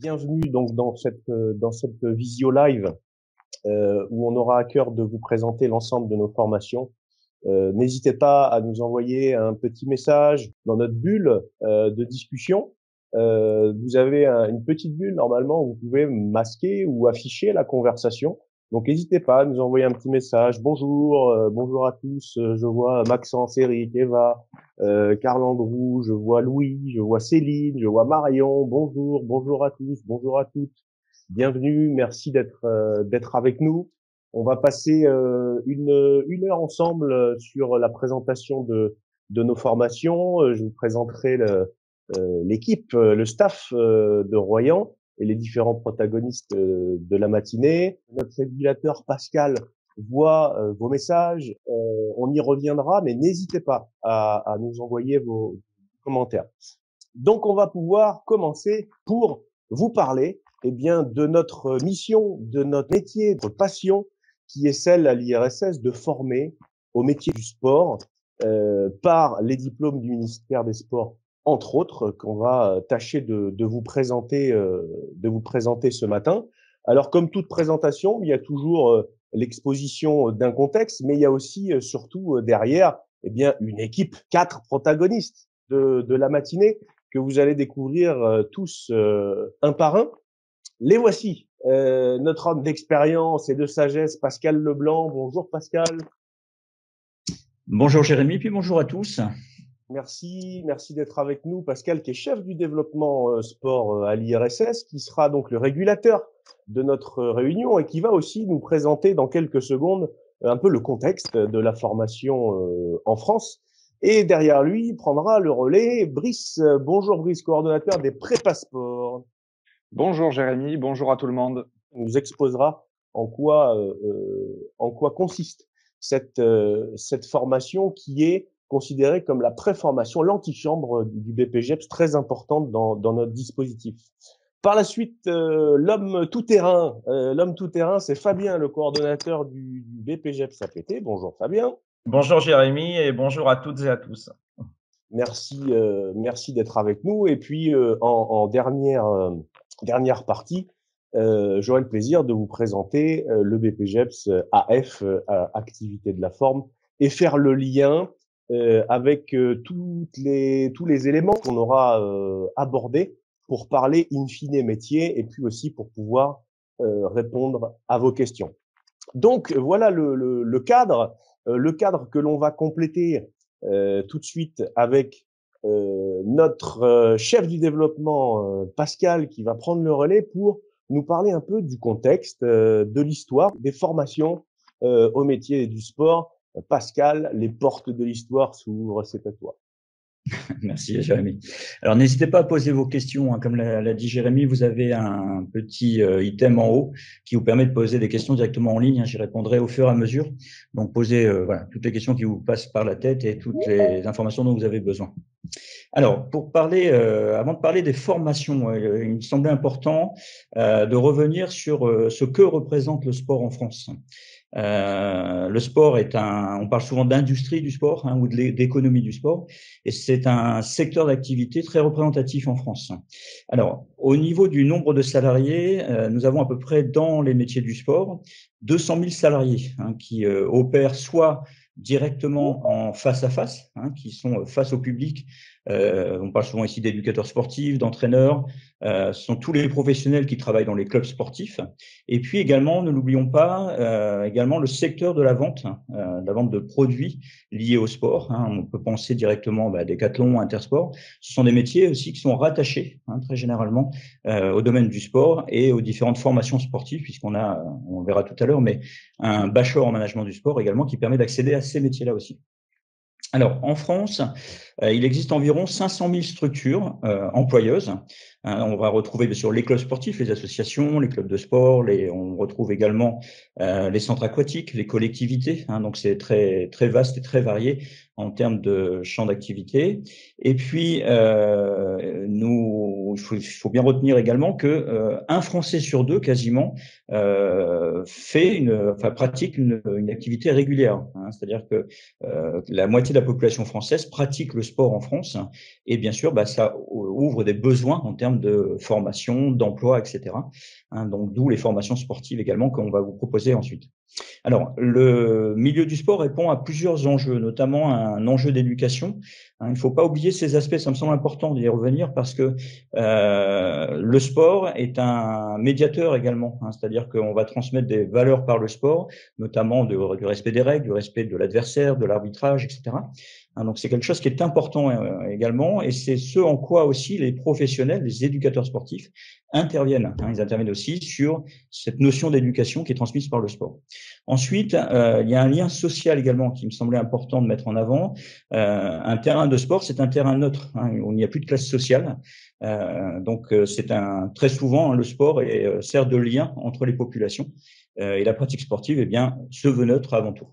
Bienvenue donc dans cette visio live où on aura à cœur de vous présenter l'ensemble de nos formations. N'hésitez pas à nous envoyer un petit message dans notre bulle de discussion. Vous avez une petite bulle normalement où vous pouvez masquer ou afficher la conversation. Donc n'hésitez pas à nous envoyer un petit message. Bonjour, bonjour à tous. Je vois Maxence, Eric, Eva, Carl Andrew, je vois Louis, je vois Céline, je vois Marion. Bonjour, bonjour à tous, bonjour à toutes. Bienvenue, merci d'être avec nous. On va passer une heure ensemble sur la présentation de nos formations. Je vous présenterai l'équipe, le staff de Royan et les différents protagonistes de la matinée. Notre régulateur Pascal voit vos messages. On y reviendra, mais n'hésitez pas à nous envoyer vos commentaires. Donc, on va pouvoir commencer pour vous parler bien, de notre mission, de notre métier, de notre passion, qui est celle à l'IRSS de former au métier du sport par les diplômes du ministère des Sports, entre autres, qu'on va tâcher de vous présenter ce matin. Alors, comme toute présentation, il y a toujours l'exposition d'un contexte, mais il y a aussi surtout derrière, eh bien, une équipe, 4 protagonistes de la matinée que vous allez découvrir tous un par un. Les voici, notre homme d'expérience et de sagesse, Pascal Leblanc. Bonjour Pascal. Bonjour Jérémy, puis bonjour à tous. Merci d'être avec nous. Pascal, qui est chef du développement sport à l'IRSS, qui sera donc le régulateur de notre réunion et qui va aussi nous présenter dans quelques secondes un peu le contexte de la formation en France. Et derrière lui, prendra le relais Brice. Bonjour Brice, coordonnateur des prépa sports. Bonjour Jérémy, bonjour à tout le monde. Il nous exposera en quoi consiste cette formation qui est considérée comme la préformation, l'antichambre du BPGEPS, très importante dans notre dispositif. Par la suite, l'homme tout-terrain. L'homme tout-terrain, c'est Fabien, le coordonnateur du BPGEPS APT. Bonjour Fabien. Bonjour Jérémy et bonjour à toutes et à tous. Merci d'être avec nous. Et puis, en dernière partie, j'aurai le plaisir de vous présenter le BPGEPS AF, activité de la forme, et faire le lien avec tous les éléments qu'on aura abordés pour parler in fine métier et puis aussi pour pouvoir répondre à vos questions. Donc voilà le cadre que l'on va compléter tout de suite avec notre chef du développement Pascal, qui va prendre le relais pour nous parler un peu du contexte, de l'histoire, des formations au métier du sport. Pascal, les portes de l'histoire s'ouvrent, c'est à toi. Merci Jérémy. Alors n'hésitez pas à poser vos questions. Comme l'a dit Jérémy, vous avez un petit item en haut qui vous permet de poser des questions directement en ligne. J'y répondrai au fur et à mesure. Donc posez toutes les questions qui vous passent par la tête et toutes les informations dont vous avez besoin. Alors, avant de parler des formations, il me semblait important de revenir sur ce que représente le sport en France. Le sport on parle souvent d'industrie du sport ou d'économie du sport, et c'est un secteur d'activité très représentatif en France. Alors, au niveau du nombre de salariés, nous avons à peu près dans les métiers du sport 200 000 salariés qui opèrent soit directement en face à face, qui sont face au public. On parle souvent ici d'éducateurs sportifs, d'entraîneurs. Ce sont tous les professionnels qui travaillent dans les clubs sportifs. Et puis également, ne l'oublions pas, également le secteur de la vente de produits liés au sport. On peut penser directement à Decathlon, Intersport. Ce sont des métiers aussi qui sont rattachés très généralement au domaine du sport et aux différentes formations sportives, puisqu'on a, on verra tout à l'heure, mais un bachelor en management du sport également qui permet d'accéder à ces métiers-là aussi. Alors, en France, il existe environ 500 000 structures employeuses. On va retrouver bien sûr les clubs sportifs, les associations, les clubs de sport. On retrouve également les centres aquatiques, les collectivités. Donc, c'est très très vaste et très varié en termes de champ d'activité. Et puis, il faut bien retenir également que un Français sur deux, quasiment, pratique une activité régulière. C'est-à-dire que la moitié de la population française pratique le sport en France, et bien sûr, ça ouvre des besoins en termes de formation, d'emploi, etc. Donc, d'où les formations sportives également qu'on va vous proposer ensuite. Alors, le milieu du sport répond à plusieurs enjeux, notamment un enjeu d'éducation. Il ne faut pas oublier ces aspects, ça me semble important d'y revenir parce que le sport est un médiateur également, c'est-à-dire qu'on va transmettre des valeurs par le sport, notamment du respect des règles, du respect de l'adversaire, de l'arbitrage, etc. Donc, c'est quelque chose qui est important également, et c'est ce en quoi aussi les professionnels, les éducateurs sportifs interviennent. Ils interviennent aussi sur cette notion d'éducation qui est transmise par le sport. Ensuite, il y a un lien social également qui me semblait important de mettre en avant. Un terrain de sport, c'est un terrain neutre, où il n'y a plus de classe sociale. Donc, très souvent, le sport sert de lien entre les populations. Et la pratique sportive, se veut neutre avant tout.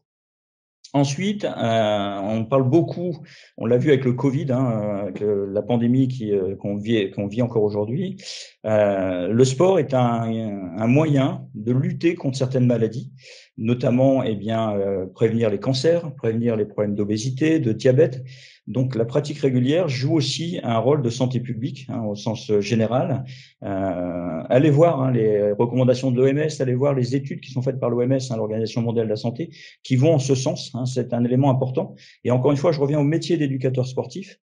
Ensuite, on parle beaucoup, on l'a vu avec le Covid, avec la pandémie qu'on vit encore aujourd'hui. Le sport est un moyen de lutter contre certaines maladies, notamment prévenir les cancers, prévenir les problèmes d'obésité, de diabète. Donc, la pratique régulière joue aussi un rôle de santé publique au sens général. Allez voir les recommandations de l'OMS, allez voir les études qui sont faites par l'OMS, l'Organisation mondiale de la santé, qui vont en ce sens. C'est un élément important. Et encore une fois, je reviens au métier d'éducateur sportif.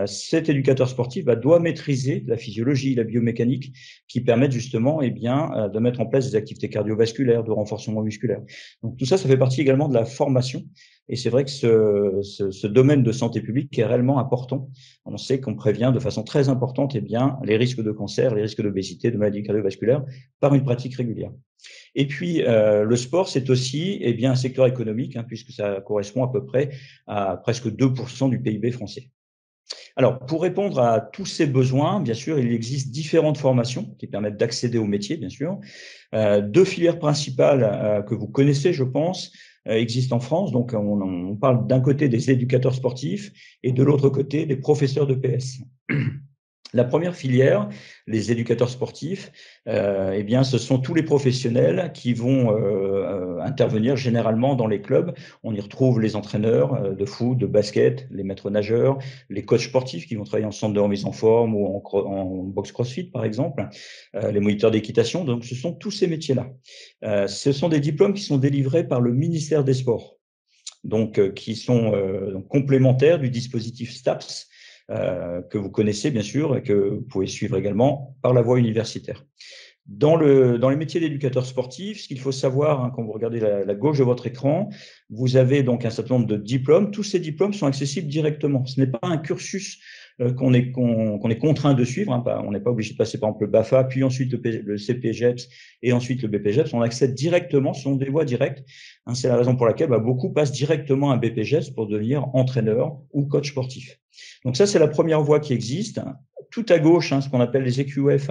Cet éducateur sportif doit maîtriser la physiologie, la biomécanique, qui permettent justement de mettre en place des activités cardiovasculaires, de renforcement musculaire. Donc tout ça, ça fait partie également de la formation. Et c'est vrai que ce domaine de santé publique est réellement important. On sait qu'on prévient de façon très importante les risques de cancer, les risques d'obésité, de maladies cardiovasculaires par une pratique régulière. Et puis, le sport, c'est aussi un secteur économique, puisque ça correspond à peu près à presque 2% du PIB français. Alors, pour répondre à tous ces besoins, bien sûr, il existe différentes formations qui permettent d'accéder au métier, bien sûr. Deux filières principales que vous connaissez, je pense, existent en France. Donc, on parle d'un côté des éducateurs sportifs et de l'autre côté des professeurs de PS. La première filière, les éducateurs sportifs, ce sont tous les professionnels qui vont intervenir généralement dans les clubs. On y retrouve les entraîneurs de foot, de basket, les maîtres nageurs, les coachs sportifs qui vont travailler en centre de remise en forme ou en boxe crossfit, par exemple, les moniteurs d'équitation. Donc, ce sont tous ces métiers-là. Ce sont des diplômes qui sont délivrés par le ministère des Sports, donc qui sont complémentaires du dispositif STAPS, que vous connaissez bien sûr et que vous pouvez suivre également par la voie universitaire. Dans les métiers d'éducateur sportif, ce qu'il faut savoir, quand vous regardez la gauche de votre écran, vous avez donc un certain nombre de diplômes. Tous ces diplômes sont accessibles directement. Ce n'est pas un cursus qu'on est contraint de suivre. On n'est pas obligé de passer par exemple le BAFA, puis ensuite le CPGEPS et ensuite le BPGEPS. On accède directement, ce sont des voies directes. C'est la raison pour laquelle beaucoup passent directement à BPGEPS pour devenir entraîneur ou coach sportif. Donc ça, c'est la première voie qui existe. Tout à gauche, ce qu'on appelle les EQF,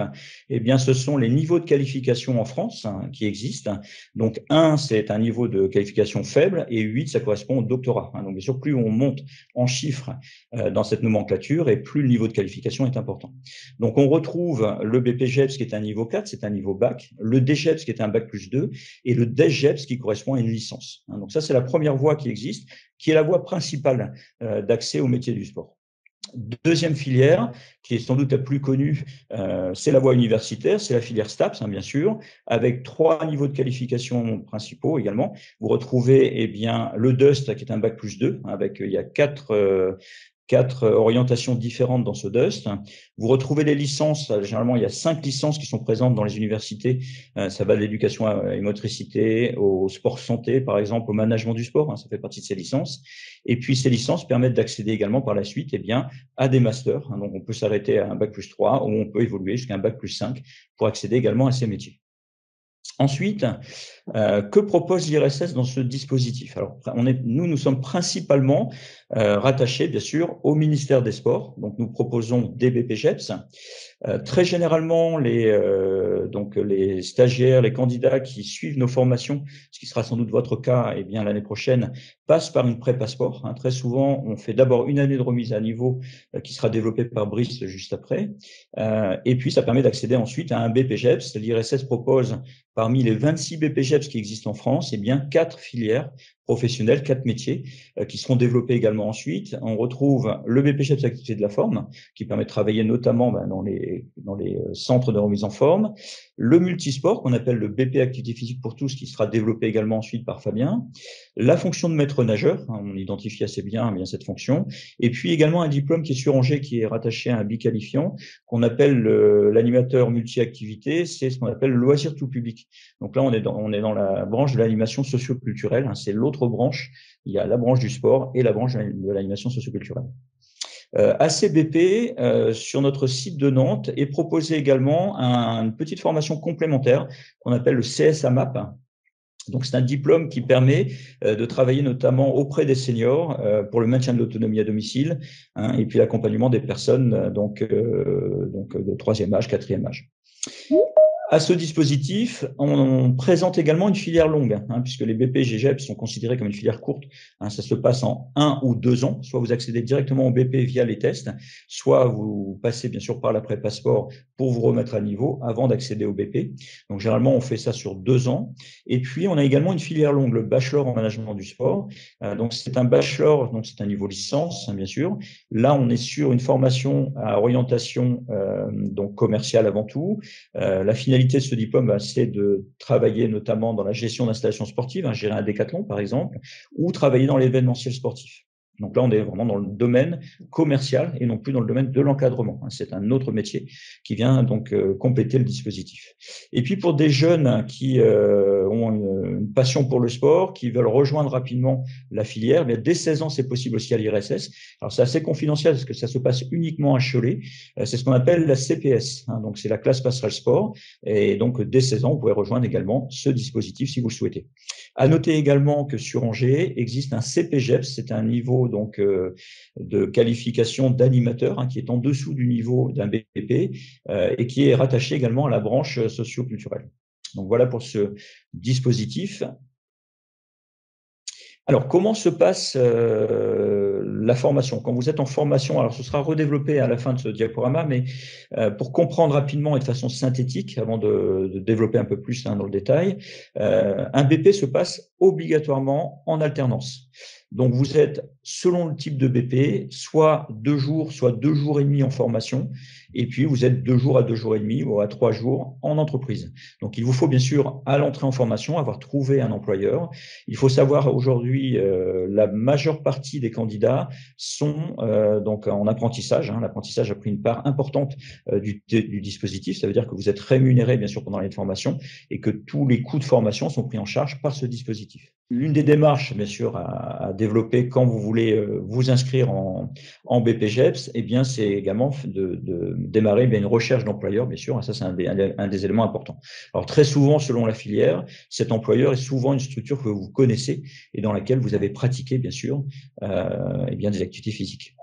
ce sont les niveaux de qualification en France qui existent. Donc 1, c'est un niveau de qualification faible et 8, ça correspond au doctorat. Donc bien sûr, plus on monte en chiffres dans cette nomenclature et plus le niveau de qualification est important. Donc on retrouve le BPGEPS qui est un niveau 4, c'est un niveau bac, le DGEPS qui est un bac plus 2 et le DESGEPS qui correspond à une licence. Donc ça, c'est la première voie qui existe, qui est la voie principale d'accès au métier du sport. Deuxième filière, qui est sans doute la plus connue, c'est la voie universitaire, c'est la filière STAPS, bien sûr, avec 3 niveaux de qualification principaux également. Vous retrouvez le DUST, qui est un bac plus 2, il y a 4 orientations différentes dans ce DUST. Vous retrouvez les licences, généralement il y a 5 licences qui sont présentes dans les universités, ça va de l'éducation à la motricité, au sport santé par exemple, au management du sport, ça fait partie de ces licences. Et puis ces licences permettent d'accéder également par la suite à des masters, donc on peut s'arrêter à un bac plus 3 ou on peut évoluer jusqu'à un bac plus 5 pour accéder également à ces métiers. Ensuite, que propose l'IRSS dans ce dispositif? Alors, nous sommes principalement rattachés, bien sûr, au ministère des Sports. Donc, nous proposons des BPGEPS. Très généralement, donc les stagiaires, les candidats qui suivent nos formations, ce qui sera sans doute votre cas, eh bien l'année prochaine, passent par une prépa sport. Très souvent, on fait d'abord une année de remise à niveau qui sera développée par Brice juste après, et puis ça permet d'accéder ensuite à un BPGEPS. L'IRSS propose parmi les 26 BPGEPS qui existent en France, eh bien 4 filières professionnelles, 4 métiers qui seront développés également ensuite. On retrouve le BPGEPS activité de la forme, qui permet de travailler notamment dans les centres de remise en forme. Le multisport, qu'on appelle le BP activité physique pour tous, qui sera développé également ensuite par Fabien. La fonction de maître nageur, on identifie assez bien cette fonction. Et puis également un diplôme qui est sur Angers, qui est rattaché à un biqualifiant, qu'on appelle l'animateur multi-activité, c'est ce qu'on appelle le loisir tout public. Donc là, on est dans la branche de l'animation socio-culturelle, c'est l'autre branche. Il y a la branche du sport et la branche de l'animation socio-culturelle. ACBP, sur notre site de Nantes, est proposé également une petite formation complémentaire qu'on appelle le CSAMAP. Donc, c'est un diplôme qui permet de travailler notamment auprès des seniors pour le maintien de l'autonomie à domicile, et puis l'accompagnement des personnes donc de 3e âge, 4e âge. À ce dispositif, on présente également une filière longue, puisque les BP-GGEPS sont considérés comme une filière courte. Ça se passe en 1 ou 2 ans. Soit vous accédez directement au BP via les tests, soit vous passez bien sûr par la prépa sport pour vous remettre à niveau avant d'accéder au BP. Donc généralement, on fait ça sur 2 ans. Et puis, on a également une filière longue, le bachelor en management du sport. Donc c'est un bachelor, donc c'est un niveau licence, bien sûr. Là, on est sur une formation à orientation donc commerciale avant tout. La finalité de ce diplôme, c'est de travailler notamment dans la gestion d'installations sportives, gérer un décathlon par exemple, ou travailler dans l'événementiel sportif. Donc là, on est vraiment dans le domaine commercial et non plus dans le domaine de l'encadrement. C'est un autre métier qui vient donc compléter le dispositif. Et puis pour des jeunes qui ont une passion pour le sport, qui veulent rejoindre rapidement la filière, mais dès 16 ans, c'est possible aussi à l'IRSS. Alors c'est assez confidentiel parce que ça se passe uniquement à Cholet. C'est ce qu'on appelle la CPS. Donc c'est la classe passerelle sport. Et donc dès 16 ans, vous pouvez rejoindre également ce dispositif si vous le souhaitez. À noter également que sur Angers existe un CPGEPS, c'est un niveau donc de qualification d'animateur qui est en dessous du niveau d'un BP et qui est rattaché également à la branche socio-culturelle. Donc voilà pour ce dispositif. Alors, comment se passe la formation? Quand vous êtes en formation, alors ce sera redéveloppé à la fin de ce diaporama, mais pour comprendre rapidement et de façon synthétique, avant de développer un peu plus dans le détail, un BP se passe obligatoirement en alternance. Donc, vous êtes, selon le type de BP, soit 2 jours, soit 2 jours et demi en formation, et puis vous êtes 2 jours à 2 jours et demi ou à 3 jours en entreprise. Donc, il vous faut bien sûr, à l'entrée en formation, avoir trouvé un employeur. Il faut savoir aujourd'hui, la majeure partie des candidats sont donc en apprentissage. L'apprentissage a pris une part importante du dispositif. Ça veut dire que vous êtes rémunéré, bien sûr, pendant l'année de formation et que tous les coûts de formation sont pris en charge par ce dispositif. L'une des démarches, bien sûr, à développer quand vous voulez vous inscrire en BPGEPS, eh bien, c'est également de démarrer une recherche d'employeur, bien sûr. Ça, c'est un des éléments importants. Alors, très souvent, selon la filière, cet employeur est souvent une structure que vous connaissez et dans laquelle vous avez pratiqué, bien sûr, eh bien, des activités physiques.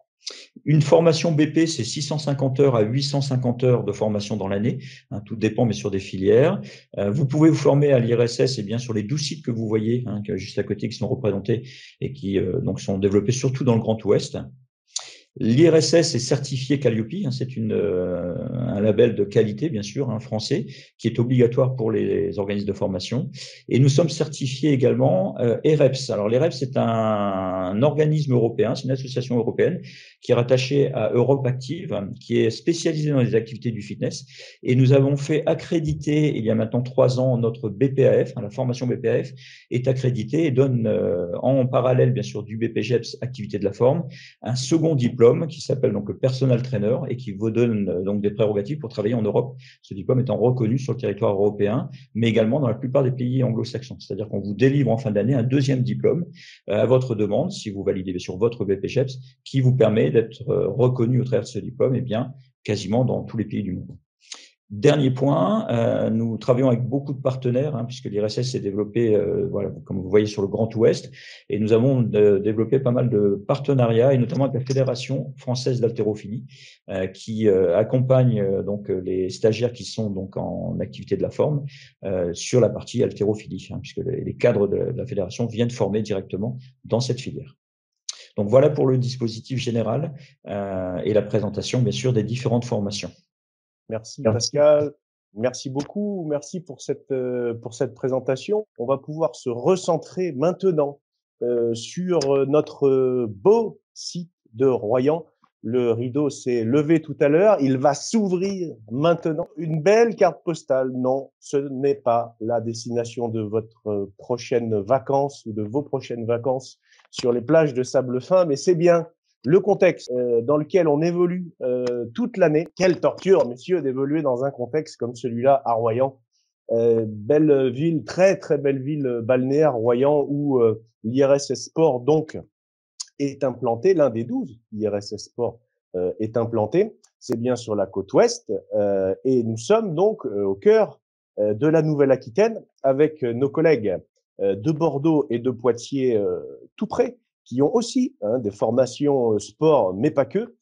Une formation BP, c'est 650 heures à 850 heures de formation dans l'année. Tout dépend, mais sur des filières. Vous pouvez vous former à l'IRSS et bien sur les 12 sites que vous voyez, juste à côté, qui sont représentés et qui donc sont développés surtout dans le Grand Ouest. L'IRSS est certifié Calliope, c'est un label de qualité, bien sûr, français, qui est obligatoire pour les organismes de formation. Et nous sommes certifiés également EREPS. Alors l'EREPS, c'est un organisme européen, c'est une association européenne qui est rattachée à Europe Active, qui est spécialisée dans les activités du fitness. Et nous avons fait accréditer, il y a maintenant 3 ans, notre BPAF, la formation BPAF est accréditée et donne en parallèle, bien sûr, du BPGEPS, activité de la forme, un second diplôme qui s'appelle donc le Personal Trainer et qui vous donne donc des prérogatives pour travailler en Europe. Ce diplôme étant reconnu sur le territoire européen, mais également dans la plupart des pays anglo-saxons. C'est-à-dire qu'on vous délivre en fin d'année un deuxième diplôme à votre demande, si vous validez sur votre BPGEPS, qui vous permet d'être reconnu au travers de ce diplôme, et bien quasiment dans tous les pays du monde. Dernier point, nous travaillons avec beaucoup de partenaires, puisque l'IRSS s'est développé, voilà, comme vous voyez, sur le Grand Ouest, et nous avons développé pas mal de partenariats, et notamment avec la Fédération française d'haltérophilie, qui accompagne donc les stagiaires qui sont donc en activité de la forme sur la partie haltérophilie, puisque les cadres de la fédération viennent former directement dans cette filière. Donc voilà pour le dispositif général et la présentation, bien sûr, des différentes formations. Merci Pascal, merci beaucoup, merci pour cette présentation. On va pouvoir se recentrer maintenant sur notre beau site de Royan. Le rideau s'est levé tout à l'heure, il va s'ouvrir maintenant. Une belle carte postale. Non, ce n'est pas la destination de votre prochaine vacances ou de vos prochaines vacances sur les plages de sable fin, mais c'est bien le contexte dans lequel on évolue toute l'année. Quelle torture, messieurs, d'évoluer dans un contexte comme celui-là à Royan. Belle ville, très très belle ville balnéaire, Royan, où l'IRSS Sport donc est implanté, l'un des 12 IRSS Sport est implanté. C'est bien sur la côte ouest et nous sommes donc au cœur de la Nouvelle-Aquitaine avec nos collègues de Bordeaux et de Poitiers tout près, qui ont aussi des formations sport, mais pas que.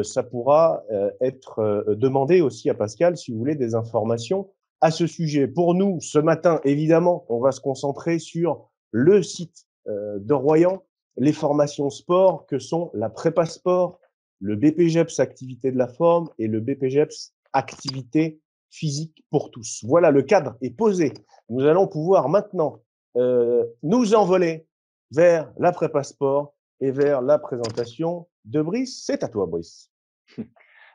Ça pourra être demandé aussi à Pascal si vous voulez des informations à ce sujet. Pour nous, ce matin, évidemment, on va se concentrer sur le site de Royan, les formations sport que sont la prépa sport, le BPGEPS activité de la forme et le BPGEPS activité physique pour tous. Voilà, le cadre est posé. Nous allons pouvoir maintenant nous envoler vers la prépa sport et vers la présentation de Brice. C'est à toi, Brice.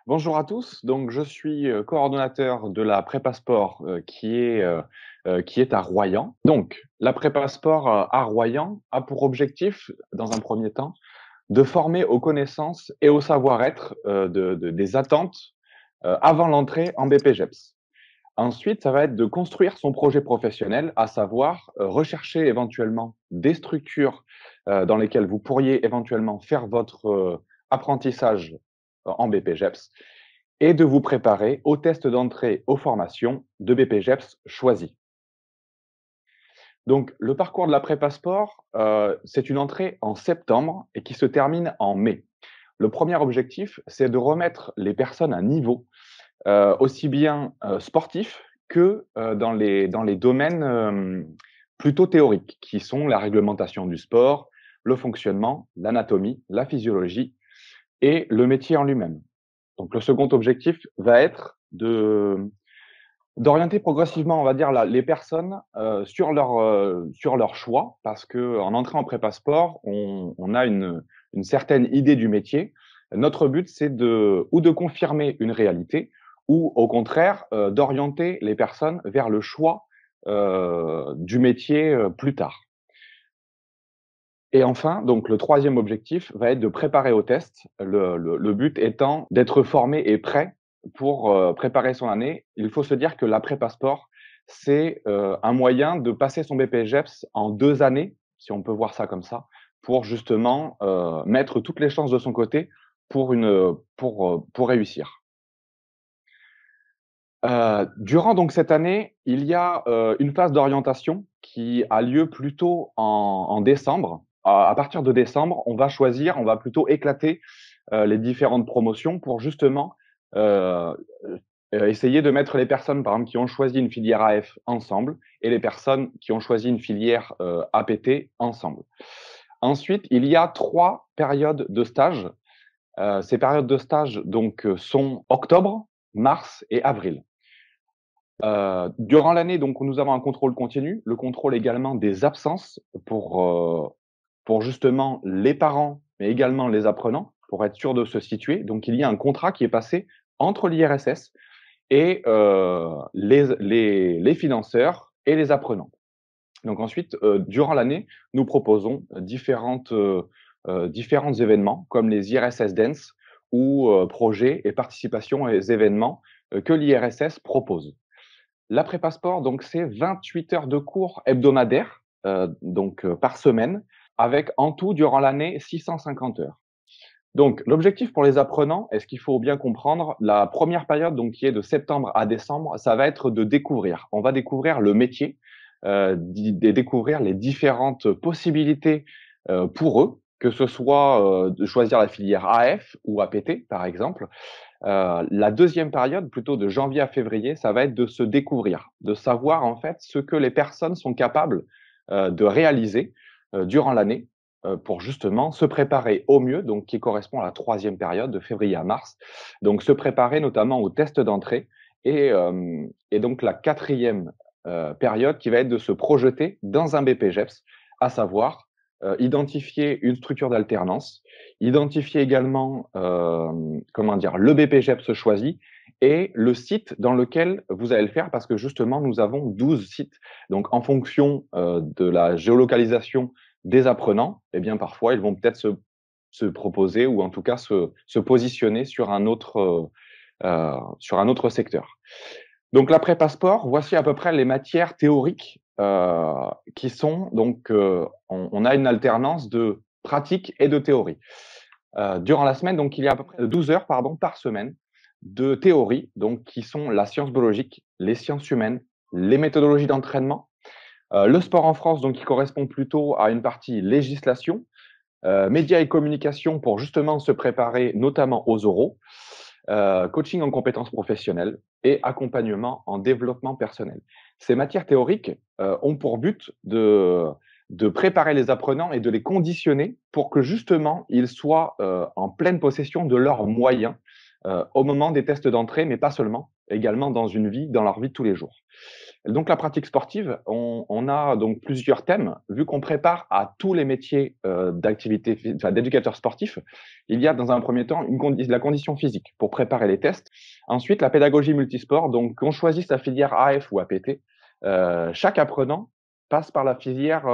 Bonjour à tous. Donc, je suis coordonnateur de la prépa sport qui est à Royan. Donc, la prépa sport à Royan a pour objectif, dans un premier temps, de former aux connaissances et au savoir-être des attentes avant l'entrée en BPGEPS. Ensuite, ça va être de construire son projet professionnel, à savoir rechercher éventuellement des structures dans lesquelles vous pourriez éventuellement faire votre apprentissage en BPGEPS et de vous préparer au test d'entrée aux formations de BPGEPS choisies. Donc, le parcours de la prépa sport, c'est une entrée en septembre et qui se termine en mai. Le premier objectif, c'est de remettre les personnes à niveau, aussi bien sportifs que dans les domaines plutôt théoriques, qui sont la réglementation du sport, le fonctionnement, l'anatomie, la physiologie et le métier en lui-même. Donc, le second objectif va être d'orienter progressivement, on va dire, les personnes sur leur choix, parce que en entrant en prépa sport, on a une certaine idée du métier. Notre but, c'est de confirmer une réalité, ou au contraire, d'orienter les personnes vers le choix du métier plus tard. Et enfin, donc le troisième objectif va être de préparer au test, le but étant d'être formé et prêt pour préparer son année. Il faut se dire que la prépa sport, c'est un moyen de passer son BPGEPS en 2 années, si on peut voir ça comme ça, pour justement mettre toutes les chances de son côté pour réussir. Durant donc cette année, il y a une phase d'orientation qui a lieu plutôt en décembre. À partir de décembre, on va plutôt éclater les différentes promotions pour justement essayer de mettre les personnes, par exemple, qui ont choisi une filière AF ensemble et les personnes qui ont choisi une filière APT ensemble. Ensuite, il y a 3 périodes de stage. Ces périodes de stage donc sont octobre, mars et avril. Durant l'année, donc, nous avons un contrôle continu, le contrôle également des absences pour justement les parents, mais également les apprenants, pour être sûr de se situer. Donc, il y a un contrat qui est passé entre l'IRSS et les financeurs et les apprenants. Donc ensuite, durant l'année, nous proposons différents événements comme les IRSS Dance ou projets et participations aux événements que l'IRSS propose. La prépa sport, donc, c'est 28 heures de cours hebdomadaires, par semaine, avec en tout, durant l'année, 650 heures. Donc, l'objectif pour les apprenants, et ce qu'il faut bien comprendre, la première période, donc qui est de septembre à décembre, ça va être de découvrir. On va découvrir le métier, découvrir les différentes possibilités pour eux, que ce soit de choisir la filière AF ou APT, par exemple. La deuxième période, plutôt de janvier à février, ça va être de se découvrir, de savoir en fait ce que les personnes sont capables de réaliser durant l'année pour justement se préparer au mieux, donc qui correspond à la troisième période de février à mars. Donc se préparer notamment aux tests d'entrée et donc la quatrième période qui va être de se projeter dans un BPGEPS, à savoir identifier une structure d'alternance, identifier également le BPGEPS choisi et le site dans lequel vous allez le faire, parce que justement, nous avons 12 sites. Donc, en fonction de la géolocalisation des apprenants, eh bien, parfois, ils vont peut-être se proposer ou en tout cas se positionner sur un autre secteur. Donc, l'après-passeport, voici à peu près les matières théoriques qui sont donc, on a une alternance de pratique et de théorie. Durant la semaine, donc, il y a à peu près 12 heures par semaine de théorie, donc, qui sont la science biologique, les sciences humaines, les méthodologies d'entraînement, le sport en France, donc, qui correspond plutôt à une partie législation, médias et communication pour justement se préparer notamment aux oraux, coaching en compétences professionnelles et accompagnement en développement personnel. Ces matières théoriques ont pour but de préparer les apprenants et de les conditionner pour que justement ils soient en pleine possession de leurs moyens au moment des tests d'entrée, mais pas seulement, également dans leur vie de tous les jours. Donc la pratique sportive, on a donc plusieurs thèmes. Vu qu'on prépare à tous les métiers d'éducateur sportif, il y a dans un premier temps la condition physique pour préparer les tests. Ensuite, la pédagogie multisport. Donc, qu'on choisisse sa filière AF ou APT, chaque apprenant passe par la filière,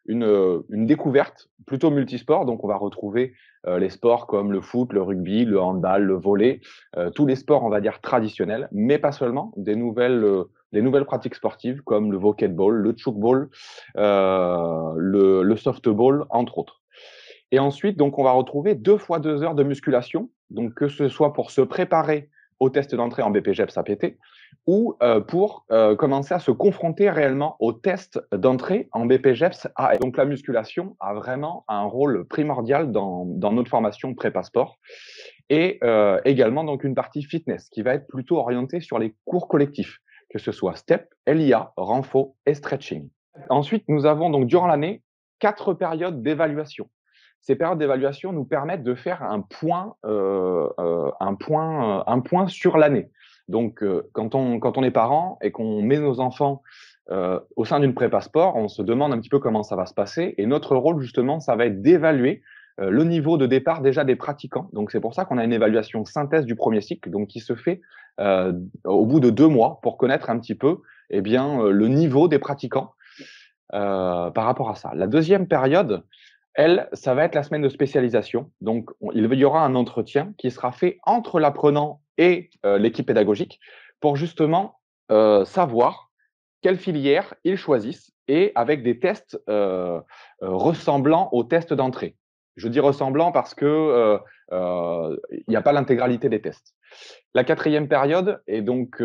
une découverte plutôt multisport. Donc, on va retrouver les sports comme le foot, le rugby, le handball, le volley, tous les sports, on va dire, traditionnels, mais pas seulement, des nouvelles pratiques sportives comme le volley-ball, le tchoukball, le softball, entre autres. Et ensuite, donc, on va retrouver 2 fois 2 heures de musculation, donc que ce soit pour se préparer au test d'entrée en BPGEPS APT ou pour commencer à se confronter réellement au test d'entrée en BPGEPS A. Donc la musculation a vraiment un rôle primordial dans notre formation prépa sport et également donc une partie fitness qui va être plutôt orientée sur les cours collectifs, que ce soit step, LIA, renfo et stretching. Ensuite, nous avons donc durant l'année 4 périodes d'évaluation. Ces périodes d'évaluation nous permettent de faire un point sur l'année. Donc, quand on est parent et qu'on met nos enfants au sein d'une prépa sport, on se demande un petit peu comment ça va se passer. Et notre rôle, justement, ça va être d'évaluer le niveau de départ déjà des pratiquants. Donc, c'est pour ça qu'on a une évaluation synthèse du premier cycle, donc qui se fait au bout de 2 mois pour connaître un petit peu le niveau des pratiquants par rapport à ça. La deuxième période, elle, ça va être la semaine de spécialisation. Donc, il y aura un entretien qui sera fait entre l'apprenant et l'équipe pédagogique pour justement savoir quelle filière ils choisissent et avec des tests ressemblant aux tests d'entrée. Je dis ressemblant parce que il n'y a pas l'intégralité des tests. La quatrième période, et donc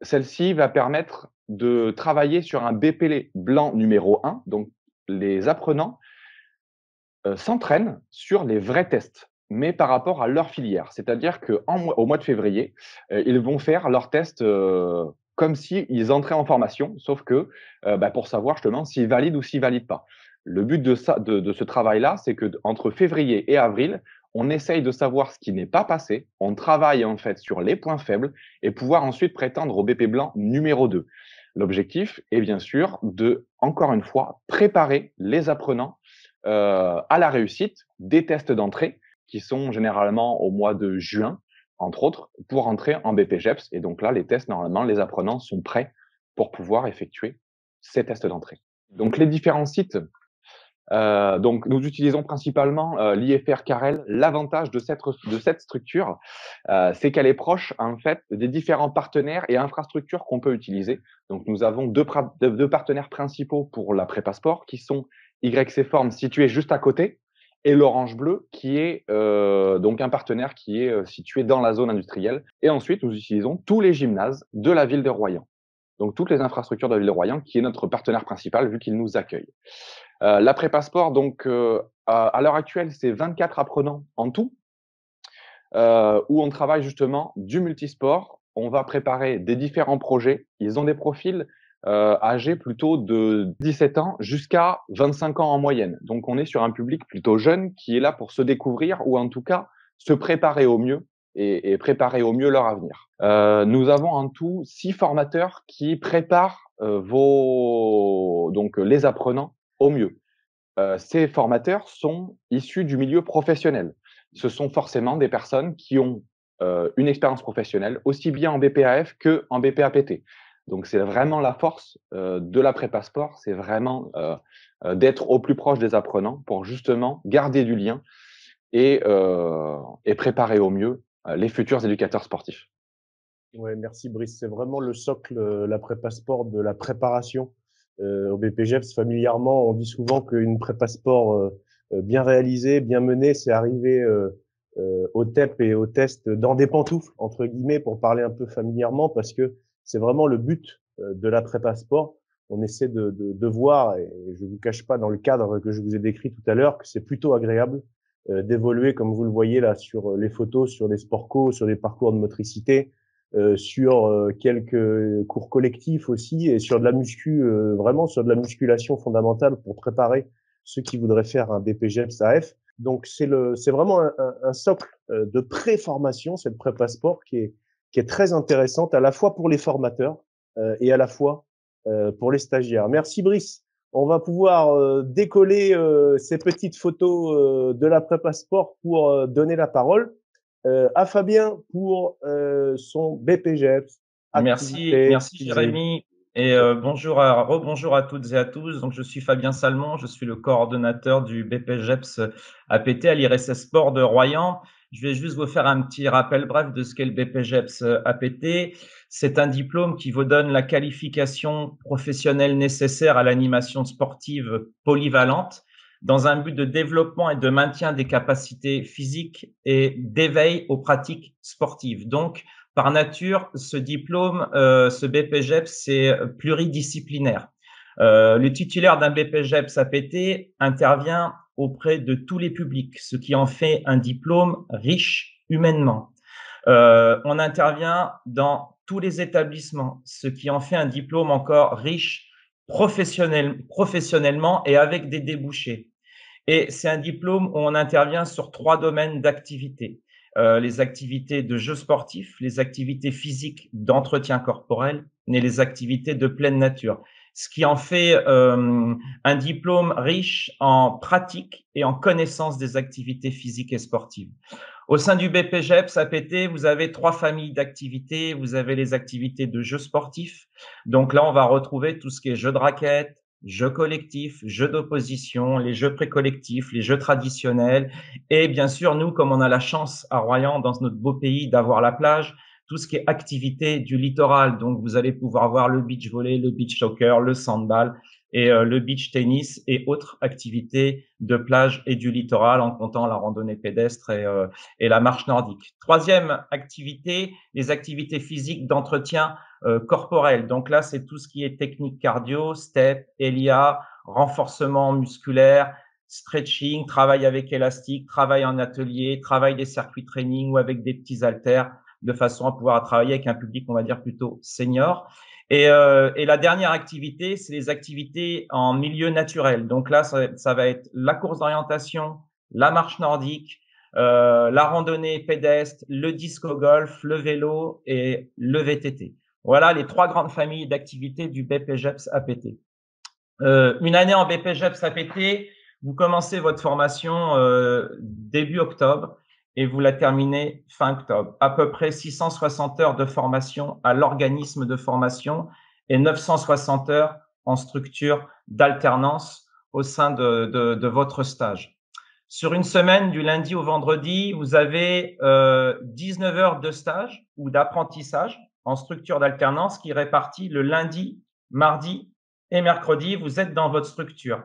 celle-ci va permettre de travailler sur un BP blanc numéro 1. Donc, les apprenants s'entraînent sur les vrais tests, mais par rapport à leur filière. C'est-à-dire qu'au mois de février, ils vont faire leurs tests comme s'ils entraient en formation, sauf que pour savoir justement s'ils valident ou s'ils valident pas. Le but de ce travail-là, c'est que entre février et avril, on essaye de savoir ce qui n'est pas passé, on travaille en fait sur les points faibles et pouvoir ensuite prétendre au BP blanc numéro 2. L'objectif est bien sûr de, encore une fois, préparer les apprenants à la réussite des tests d'entrée qui sont généralement au mois de juin, entre autres, pour entrer en BPGEPS. Et donc là, les tests, normalement, les apprenants sont prêts pour pouvoir effectuer ces tests d'entrée. Donc les différents sites, donc nous utilisons principalement l'IFR Carrel. L'avantage de cette structure, c'est qu'elle est proche en fait des différents partenaires et infrastructures qu'on peut utiliser. Donc nous avons deux partenaires principaux pour la prépa sport qui sont YC Form situé juste à côté et l'Orange Bleu, qui est donc un partenaire qui est situé dans la zone industrielle. Et ensuite, nous utilisons tous les gymnases de la ville de Royan. Donc, toutes les infrastructures de la ville de Royan, qui est notre partenaire principal, vu qu'il nous accueille. La prépa sport, donc, à l'heure actuelle, c'est 24 apprenants en tout, où on travaille justement du multisport. On va préparer des différents projets. Ils ont des profils âgés plutôt de 17 ans jusqu'à 25 ans en moyenne. Donc, on est sur un public plutôt jeune qui est là pour se découvrir ou en tout cas se préparer au mieux et préparer au mieux leur avenir. Nous avons en tout 6 formateurs qui préparent donc les apprenants au mieux. Ces formateurs sont issus du milieu professionnel. Ce sont forcément des personnes qui ont une expérience professionnelle, aussi bien en BPAF qu'en BPAPT. Donc, c'est vraiment la force de la prépa sport, c'est vraiment d'être au plus proche des apprenants pour justement garder du lien et préparer au mieux les futurs éducateurs sportifs. Ouais, merci Brice. C'est vraiment le socle, la prépa sport de la préparation au BPGEPS. Familièrement, on dit souvent qu'une prépa sport bien réalisée, bien menée, c'est arriver au TEP et au test dans des pantoufles, entre guillemets, pour parler un peu familièrement, parce que c'est vraiment le but de la prépa sport. On essaie de voir, et je vous cache pas dans le cadre que je vous ai décrit tout à l'heure, que c'est plutôt agréable d'évoluer, comme vous le voyez là, sur les photos, sur les sport co, sur les parcours de motricité, sur quelques cours collectifs aussi et sur de la muscu, vraiment sur de la musculation fondamentale pour préparer ceux qui voudraient faire un BPGEPS AF. Donc c'est vraiment un socle de pré-formation, cette prépa sport qui est très intéressante à la fois pour les formateurs et à la fois pour les stagiaires. Merci Brice. On va pouvoir décoller ces petites photos de la prépa sport pour donner la parole à Fabien pour son BPGEPS. Merci Jérémy. Et rebonjour à toutes et à tous. Donc, je suis Fabien Salmon, je suis le coordonnateur du BPGEPS APT à l'IRSS Sport de Royan. Je vais juste vous faire un petit rappel bref de ce qu'est le BPGEPS APT. C'est un diplôme qui vous donne la qualification professionnelle nécessaire à l'animation sportive polyvalente dans un but de développement et de maintien des capacités physiques et d'éveil aux pratiques sportives. Donc, par nature, ce diplôme, ce BPGEPS, c'est pluridisciplinaire. Le titulaire d'un BPGEPS APT intervient auprès de tous les publics, ce qui en fait un diplôme riche humainement. On intervient dans tous les établissements, ce qui en fait un diplôme encore riche professionnellement et avec des débouchés. Et c'est un diplôme où on intervient sur 3 domaines d'activité. Les activités de jeux sportifs, les activités physiques d'entretien corporel et les activités de pleine nature. Ce qui en fait un diplôme riche en pratique et en connaissance des activités physiques et sportives. Au sein du BPGEPS APT, vous avez 3 familles d'activités. Vous avez les activités de jeux sportifs. Donc là, on va retrouver tout ce qui est jeux de raquettes, jeux collectifs, jeux d'opposition, les jeux précollectifs, les jeux traditionnels. Et bien sûr, nous, comme on a la chance à Royan, dans notre beau pays, d'avoir la plage, tout ce qui est activité du littoral. Donc, vous allez pouvoir voir le beach volley, le beach soccer, le sandball et le beach tennis et autres activités de plage et du littoral en comptant la randonnée pédestre et la marche nordique. 3e activité, les activités physiques d'entretien corporel. Donc là, c'est tout ce qui est technique cardio, step, ELIA, renforcement musculaire, stretching, travail avec élastique, travail en atelier, travail des circuits training ou avec des petits haltères de façon à pouvoir travailler avec un public, on va dire, plutôt senior. Et la dernière activité, c'est les activités en milieu naturel. Donc là, ça va être la course d'orientation, la marche nordique, la randonnée pédestre, le disco golf, le vélo et le VTT. Voilà les 3 grandes familles d'activités du BPGEPS APT. Une année en BPGEPS APT, vous commencez votre formation début octobre et vous la terminez fin octobre. À peu près 660 heures de formation à l'organisme de formation et 960 heures en structure d'alternance au sein de votre stage. Sur une semaine, du lundi au vendredi, vous avez 19 heures de stage ou d'apprentissage en structure d'alternance qui est répartie le lundi, mardi et mercredi. Vous êtes dans votre structure.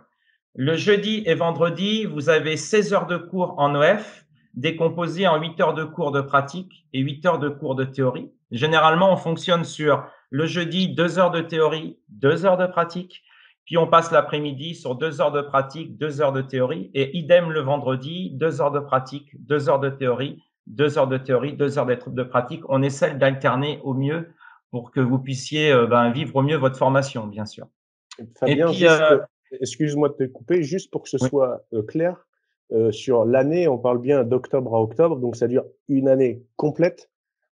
Le jeudi et vendredi, vous avez 16 heures de cours en OF, décomposées en 8 heures de cours de pratique et 8 heures de cours de théorie. Généralement, on fonctionne sur le jeudi, 2 heures de théorie, 2 heures de pratique. Puis on passe l'après-midi sur 2 heures de pratique, 2 heures de théorie. Et idem le vendredi, 2 heures de pratique, 2 heures de théorie, 2 heures de théorie, 2 heures de pratique. On essaie d'alterner au mieux pour que vous puissiez vivre au mieux votre formation, bien sûr. Fabien, Et puis, juste, excuse-moi de te couper, juste pour que ce oui. soit clair, sur l'année, on parle bien d'octobre à octobre, donc ça dure une année complète.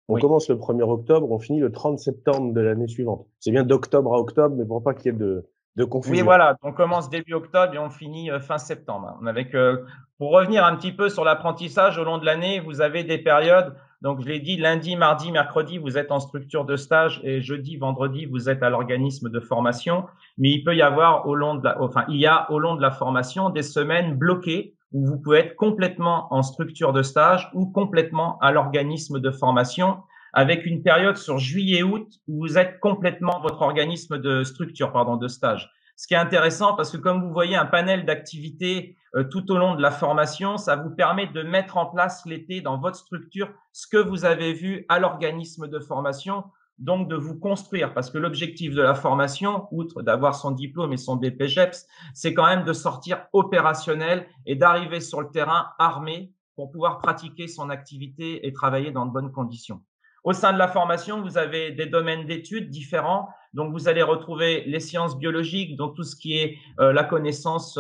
On Oui. commence le 1er octobre, on finit le 30 septembre de l'année suivante. C'est bien d'octobre à octobre, mais pour pas qu'il y ait de confusion. Oui, voilà, on commence début octobre et on finit fin septembre. Pour revenir un petit peu sur l'apprentissage au long de l'année, vous avez des périodes. Donc, je l'ai dit, lundi, mardi, mercredi, vous êtes en structure de stage et jeudi, vendredi, vous êtes à l'organisme de formation. Mais il peut y avoir il y a au long de la formation des semaines bloquées où vous pouvez être complètement en structure de stage ou complètement à l'organisme de formation, avec une période sur juillet-août où vous êtes complètement votre organisme de structure, de stage. Ce qui est intéressant parce que comme vous voyez un panel d'activités tout au long de la formation, ça vous permet de mettre en place l'été dans votre structure ce que vous avez vu à l'organisme de formation, donc de vous construire. Parce que l'objectif de la formation, outre d'avoir son diplôme et son BPGEPS, c'est quand même de sortir opérationnel et d'arriver sur le terrain armé pour pouvoir pratiquer son activité et travailler dans de bonnes conditions. Au sein de la formation, vous avez des domaines d'études différents. Donc, vous allez retrouver les sciences biologiques, donc tout ce qui est la connaissance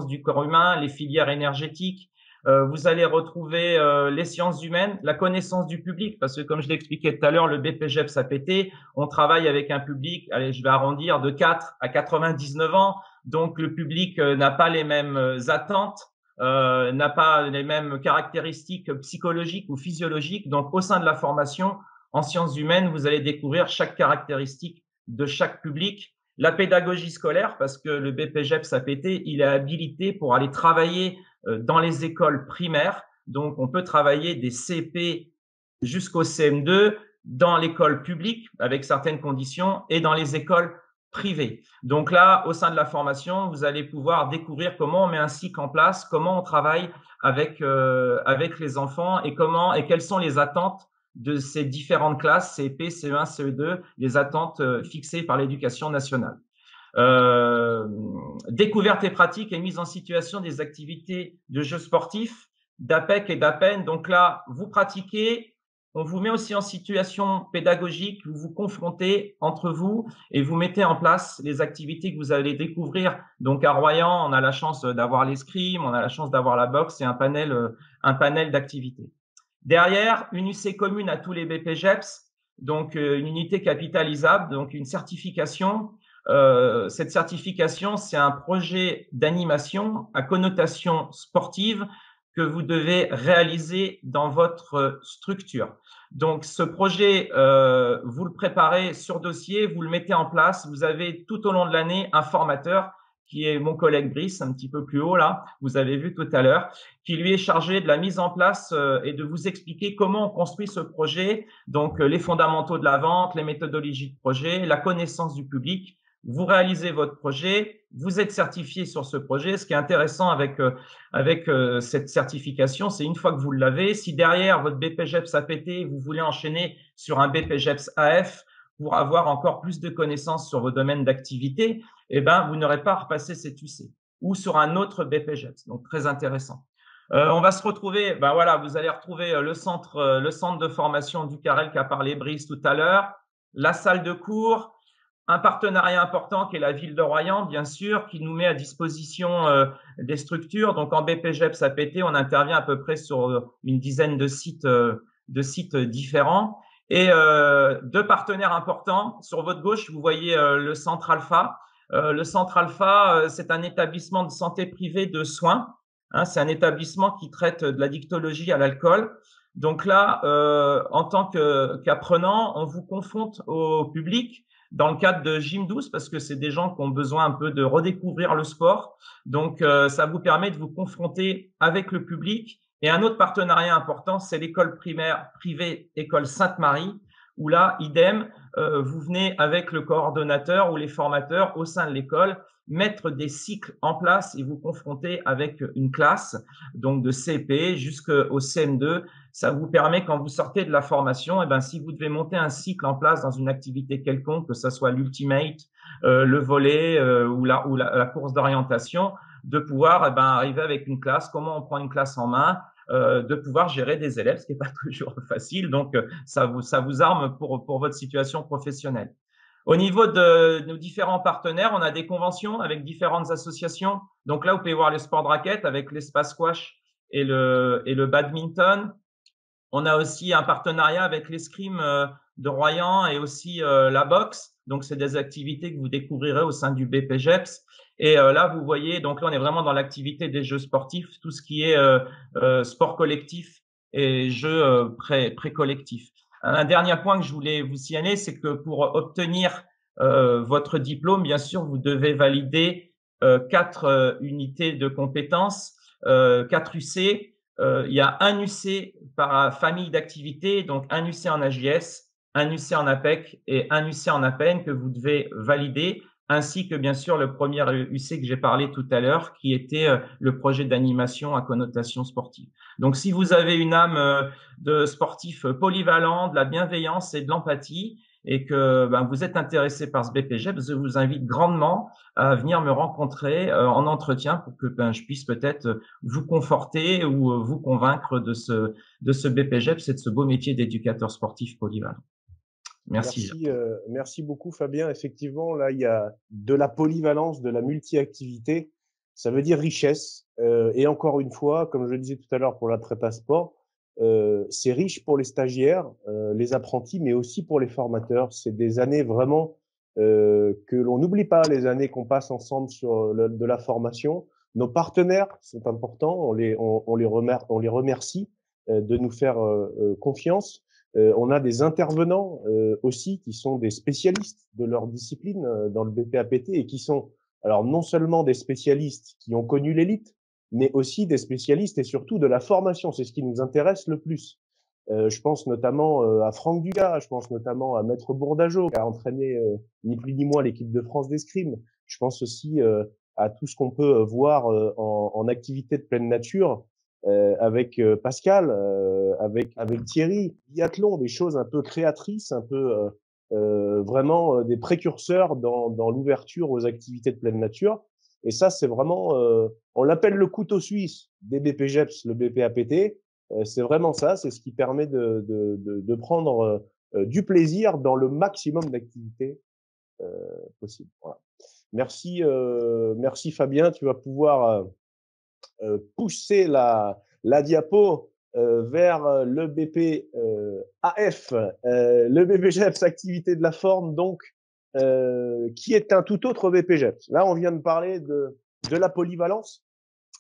du corps humain, les filières énergétiques. Vous allez retrouver les sciences humaines, la connaissance du public, parce que comme je l'expliquais tout à l'heure, le BPGEPS APT, on travaille avec un public, allez, je vais arrondir, de 4 à 99 ans. Donc, le public n'a pas les mêmes attentes. N'a pas les mêmes caractéristiques psychologiques ou physiologiques. Donc, au sein de la formation, en sciences humaines, vous allez découvrir chaque caractéristique de chaque public. La pédagogie scolaire, parce que le BPGEPS APT, il est habilité pour aller travailler dans les écoles primaires. Donc, on peut travailler des CP jusqu'au CM2 dans l'école publique avec certaines conditions et dans les écoles privées. Donc là, au sein de la formation, vous allez pouvoir découvrir comment on met un cycle en place, comment on travaille avec les enfants et quelles sont les attentes de ces différentes classes, CP, CE1, CE2, les attentes fixées par l'éducation nationale. Découverte et pratique et mise en situation des activités de jeux sportifs, d'APEC et d'APEN. Donc là, vous pratiquez, on vous met aussi en situation pédagogique, vous vous confrontez entre vous et vous mettez en place les activités que vous allez découvrir. Donc à Royan, on a la chance d'avoir l'escrime, on a la chance d'avoir la boxe et un panel d'activités. Derrière, une UC commune à tous les BPGEPS, donc une unité capitalisable, donc une certification. Cette certification, c'est un projet d'animation à connotation sportive que vous devez réaliser dans votre structure. Donc, ce projet, vous le préparez sur dossier, vous le mettez en place. Vous avez tout au long de l'année un formateur qui est mon collègue Brice, un petit peu plus haut là, vous avez vu tout à l'heure, qui lui est chargé de la mise en place et de vous expliquer comment on construit ce projet, donc les fondamentaux de la vente, les méthodologies de projet, la connaissance du public. Vous réalisez votre projet, vous êtes certifié sur ce projet. Ce qui est intéressant avec cette certification, c'est une fois que vous l'avez, si derrière votre BPGEPS APT, vous voulez enchaîner sur un BPGEPS AF pour avoir encore plus de connaissances sur vos domaines d'activité, eh ben, vous n'aurez pas à repasser cette UC ou sur un autre BPGEPS. Donc, très intéressant. On va se retrouver, ben voilà, vous allez retrouver le centre de formation du Carrel qu'a parlé Brice tout à l'heure, la salle de cours, un partenariat important qui est la ville de Royan, bien sûr, qui nous met à disposition des structures. Donc, en BPGEPS APT, on intervient à peu près sur une dizaine de sites différents. Et deux partenaires importants. Sur votre gauche, vous voyez le Centre Alpha. Le Centre Alpha, c'est un établissement de santé privée de soins. C'est un établissement qui traite de l'addictologie à l'alcool. Donc là, en tant qu'apprenant, on vous confronte au public dans le cadre de Gym 12 parce que c'est des gens qui ont besoin un peu de redécouvrir le sport. Donc, ça vous permet de vous confronter avec le public. Et un autre partenariat important, c'est l'école primaire privée École Sainte-Marie, où là, idem, vous venez avec le coordonnateur ou les formateurs au sein de l'école mettre des cycles en place et vous confronter avec une classe, donc de CP jusqu'au CM2. Ça vous permet, quand vous sortez de la formation, si vous devez monter un cycle en place dans une activité quelconque, que ce soit l'ultimate, le volley ou la course d'orientation, de pouvoir arriver avec une classe, comment on prend une classe en main, de pouvoir gérer des élèves, ce qui n'est pas toujours facile. Donc, ça vous arme pour votre situation professionnelle. Au niveau de nos différents partenaires, on a des conventions avec différentes associations. Donc là, vous pouvez voir les sports de raquettes avec l'espace squash et le badminton. On a aussi un partenariat avec l'escrime de Royan et aussi la boxe. Donc, c'est des activités que vous découvrirez au sein du BPGEPS. Et là, vous voyez, donc là, on est vraiment dans l'activité des jeux sportifs, tout ce qui est sport collectif et jeux pré-collectifs. Un dernier point que je voulais vous signaler, c'est que pour obtenir votre diplôme, bien sûr, vous devez valider 4 unités de compétences, 4 UC. Il y a un UC par famille d'activités, donc un UC en AJS, un UC en APEC et un UC en APN que vous devez valider, ainsi que bien sûr le premier UC que j'ai parlé tout à l'heure, qui était le projet d'animation à connotation sportive. Donc, si vous avez une âme de sportif polyvalent, de la bienveillance et de l'empathie, et que vous êtes intéressé par ce BPGEPS, je vous invite grandement à venir me rencontrer en entretien pour que je puisse peut-être vous conforter ou vous convaincre de ce BPGEPS et de ce beau métier d'éducateur sportif polyvalent. Merci. Merci beaucoup Fabien. Effectivement, là, il y a de la polyvalence, de la multi-activité. Ça veut dire richesse. Et encore une fois, comme je le disais tout à l'heure pour la prépa sport, c'est riche pour les stagiaires, les apprentis, mais aussi pour les formateurs. C'est des années vraiment que l'on n'oublie pas, les années qu'on passe ensemble sur de la formation. Nos partenaires, c'est important, on les remercie de nous faire confiance. On a des intervenants aussi qui sont des spécialistes de leur discipline dans le BPAPT et qui sont alors non seulement des spécialistes qui ont connu l'élite, mais aussi des spécialistes et surtout de la formation. C'est ce qui nous intéresse le plus. Je pense notamment à Franck Dugas, je pense notamment à Maître Bourdageau, qui a entraîné ni plus ni moins l'équipe de France d'escrime. Je pense aussi à tout ce qu'on peut voir en activité de pleine nature avec Pascal, avec Thierry, biathlon, des choses un peu créatrices, un peu vraiment des précurseurs dans l'ouverture aux activités de pleine nature. Et ça, c'est vraiment, on l'appelle le couteau suisse des BPGEPS, le BPAPT. C'est vraiment ça, c'est ce qui permet de prendre du plaisir dans le maximum d'activités possibles. Voilà. Merci Fabien, tu vas pouvoir pousser la diapo vers le BP AF, le BPGEPS activité de la forme, donc qui est un tout autre BPGEPS. Là, on vient de parler de la polyvalence.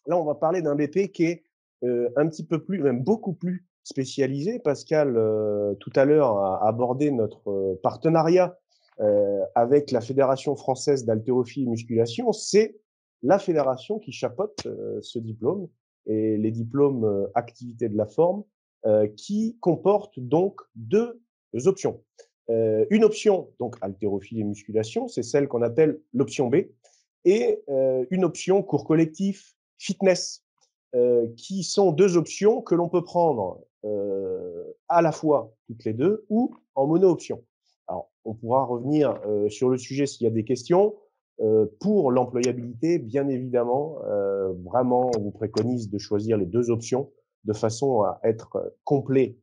Là, on va parler d'un BP qui est un petit peu plus, même beaucoup plus spécialisé. Pascal, tout à l'heure, a abordé notre partenariat avec la Fédération française d'haltérophilie et musculation. C'est la fédération qui chapeaute ce diplôme et les diplômes activité de la forme qui comportent donc 2 options. Une option, donc haltérophilie et musculation, c'est celle qu'on appelle l'option B, et une option cours collectif, fitness, qui sont 2 options que l'on peut prendre à la fois toutes les 2 ou en mono-option. Alors, on pourra revenir sur le sujet s'il y a des questions. Pour l'employabilité, bien évidemment, vraiment, on vous préconise de choisir les 2 options de façon à être complet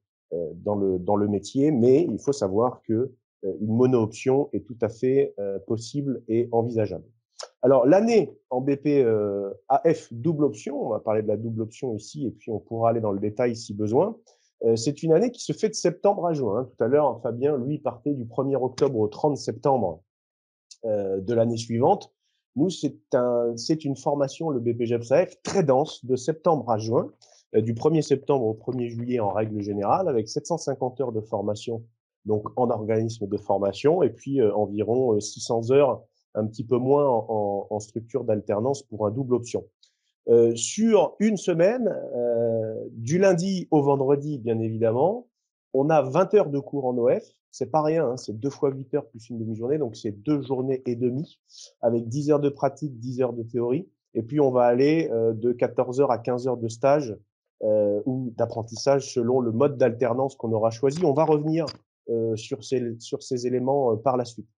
dans le métier, mais il faut savoir que une mono-option est tout à fait possible et envisageable. Alors, l'année en BP AF double option, on va parler de la double option ici, et puis on pourra aller dans le détail si besoin. C'est une année qui se fait de septembre à juin. Tout à l'heure, Fabien, lui, partait du 1er octobre au 30 septembre de l'année suivante. Nous, c'est une formation, le BPGEPS AF, très dense, de septembre à juin, du 1er septembre au 1er juillet en règle générale, avec 750 heures de formation, donc en organisme de formation, et puis environ 600 heures, un petit peu moins en structure d'alternance pour un double option. Sur une semaine, du lundi au vendredi, bien évidemment, On a 20 heures de cours en OF, c'est pas rien, hein, c'est 2 fois 8 heures plus une demi-journée, donc c'est 2 journées et demie avec 10 heures de pratique, 10 heures de théorie. Et puis on va aller de 14 heures à 15 heures de stage ou d'apprentissage selon le mode d'alternance qu'on aura choisi. On va revenir sur ces éléments par la suite.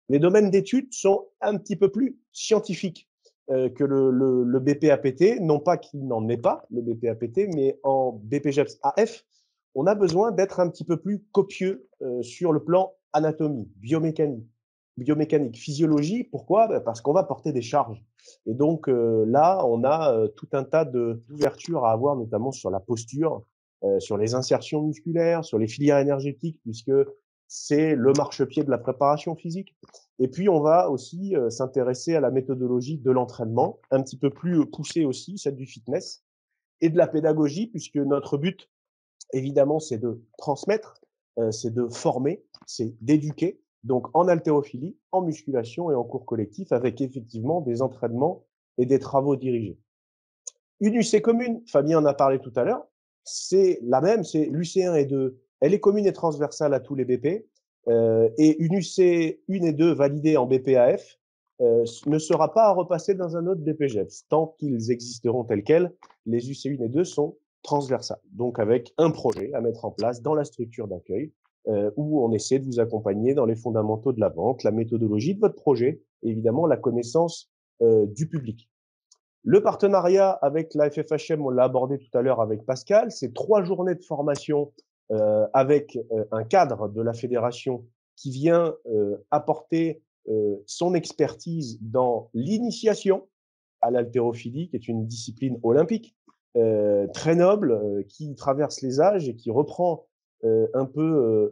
Les domaines d'études sont un petit peu plus scientifiques que le BPAPT, non pas qu'il n'en ait pas, le BPAPT, mais en BPGEPS AF, on a besoin d'être un petit peu plus copieux sur le plan anatomie, biomécanique, physiologie. Pourquoi? Parce qu'on va porter des charges. Et donc là, on a tout un tas d'ouvertures à avoir, notamment sur la posture, sur les insertions musculaires, sur les filières énergétiques, puisque c'est le marchepied de la préparation physique. Et puis, on va aussi s'intéresser à la méthodologie de l'entraînement, un petit peu plus poussée aussi, celle du fitness, et de la pédagogie, puisque notre but, évidemment, c'est de transmettre, c'est de former, c'est d'éduquer. Donc, en haltérophilie, en musculation et en cours collectif, avec effectivement des entraînements et des travaux dirigés. Une UC commune, Fabien en a parlé tout à l'heure, c'est la même, c'est l'UC1 et 2. Elle est commune et transversale à tous les BP. Et une UC 1 et 2 validée en BPAF ne sera pas à repasser dans un autre BPGEPS. Tant qu'ils existeront tels quels, les UC 1 et 2 sont transversales. Donc avec un projet à mettre en place dans la structure d'accueil où on essaie de vous accompagner dans les fondamentaux de la vente, la méthodologie de votre projet et évidemment la connaissance du public. Le partenariat avec la FFHM, on l'a abordé tout à l'heure avec Pascal, c'est 3 journées de formation avec un cadre de la fédération qui vient apporter son expertise dans l'initiation à l'haltérophilie, qui est une discipline olympique très noble, qui traverse les âges et qui reprend un peu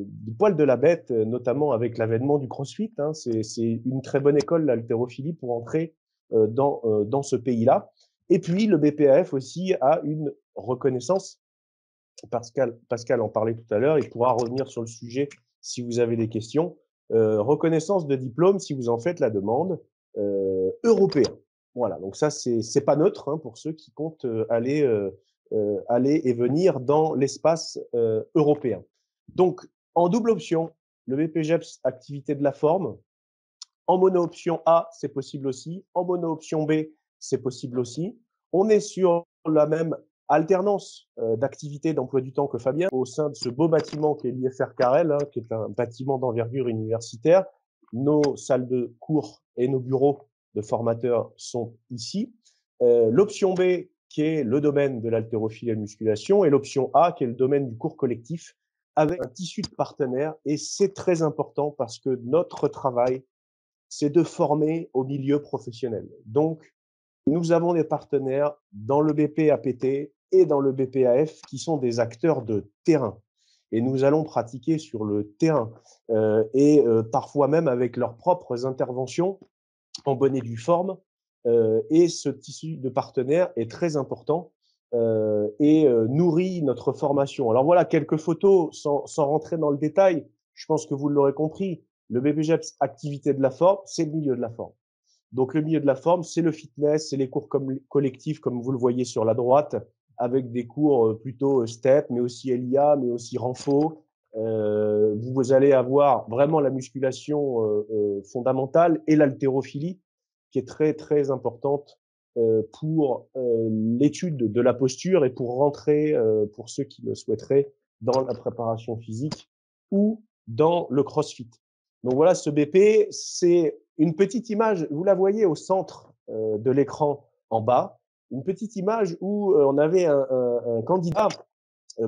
du poil de la bête, notamment avec l'avènement du CrossFit. Hein. C'est une très bonne école, l'haltérophilie, pour entrer dans ce pays-là. Et puis, le BPAF aussi a une reconnaissance. Pascal en parlait tout à l'heure, il pourra revenir sur le sujet si vous avez des questions. Reconnaissance de diplôme, si vous en faites la demande, européen. Voilà, donc ça, c'est pas neutre hein, pour ceux qui comptent aller et venir dans l'espace européen. Donc, en double option, le BPGEPS activité de la forme. En mono-option A, c'est possible aussi. En mono-option B, c'est possible aussi. On est sur la même alternance d'activités d'emploi du temps que Fabien au sein de ce beau bâtiment qui est l'IFR Carrel, hein, qui est un bâtiment d'envergure universitaire. Nos salles de cours et nos bureaux de formateurs sont ici. L'option B, qui est le domaine de l'haltérophilie et de la musculation, et l'option A, qui est le domaine du cours collectif, avec un tissu de partenaires. Et c'est très important parce que notre travail, c'est de former au milieu professionnel. Donc, nous avons des partenaires dans le BPAPT et dans le BPAF qui sont des acteurs de terrain. Et nous allons pratiquer sur le terrain et parfois même avec leurs propres interventions en bonne et due forme. Et ce tissu de partenaires est très important et nourrit notre formation. Alors voilà, quelques photos sans rentrer dans le détail. Je pense que vous l'aurez compris. Le BPGEPS activité de la forme, c'est le milieu de la forme. Donc le milieu de la forme, c'est le fitness, c'est les cours collectifs comme vous le voyez sur la droite, avec des cours plutôt STEP, mais aussi LIA, mais aussi Renfo. Vous allez avoir vraiment la musculation fondamentale et l'haltérophilie qui est très très importante pour l'étude de la posture et pour rentrer, pour ceux qui le souhaiteraient, dans la préparation physique ou dans le CrossFit. Donc voilà, ce BP, c'est une petite image, vous la voyez au centre de l'écran en bas, une petite image où on avait un candidat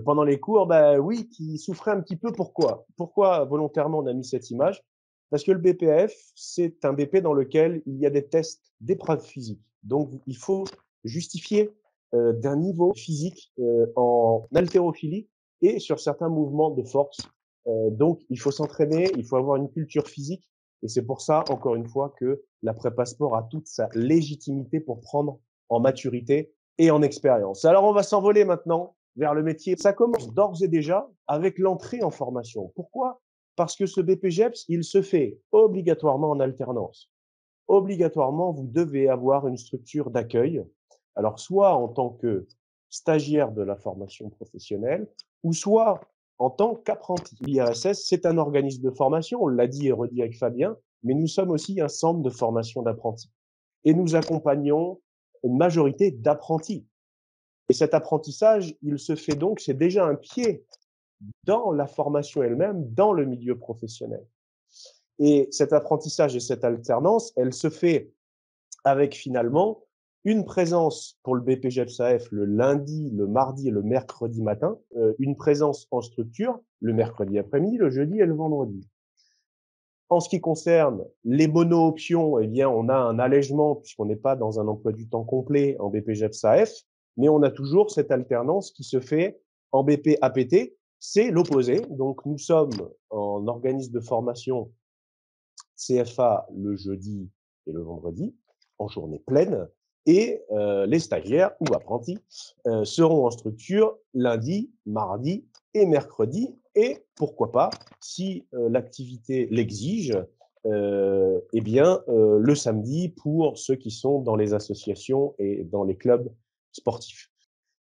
pendant les cours, bah oui, qui souffrait un petit peu. Pourquoi volontairement on a mis cette image? Parce que le BPF, c'est un BP dans lequel il y a des tests d'épreuves physiques. Donc, il faut justifier d'un niveau physique en haltérophilie et sur certains mouvements de force. Donc, il faut s'entraîner, il faut avoir une culture physique. Et c'est pour ça, encore une fois, que la prépa sport a toute sa légitimité pour prendre en maturité et en expérience. Alors, on va s'envoler maintenant vers le métier. Ça commence d'ores et déjà avec l'entrée en formation. Pourquoi? Parce que ce BPGEPS, il se fait obligatoirement en alternance. Obligatoirement, vous devez avoir une structure d'accueil. Alors, soit en tant que stagiaire de la formation professionnelle, ou soit en tant qu'apprenti. L'IRSS, c'est un organisme de formation, on l'a dit et redit avec Fabien, mais nous sommes aussi un centre de formation d'apprentis. Et nous accompagnons une majorité d'apprentis. Et cet apprentissage, il se fait donc, c'est déjà un pied dans la formation elle-même, dans le milieu professionnel. Et cet apprentissage et cette alternance, elle se fait avec finalement une présence pour le BPJEPS-AF le lundi, le mardi et le mercredi matin, une présence en structure le mercredi après-midi, le jeudi et le vendredi. En ce qui concerne les mono-options, eh bien, on a un allègement puisqu'on n'est pas dans un emploi du temps complet en BPJEPS-AF, mais on a toujours cette alternance qui se fait en BP-APT. C'est l'opposé. Donc, nous sommes en organisme de formation CFA le jeudi et le vendredi, en journée pleine, et les stagiaires ou apprentis seront en structure lundi, mardi et mercredi, et pourquoi pas, si l'activité l'exige, eh bien le samedi pour ceux qui sont dans les associations et dans les clubs sportifs.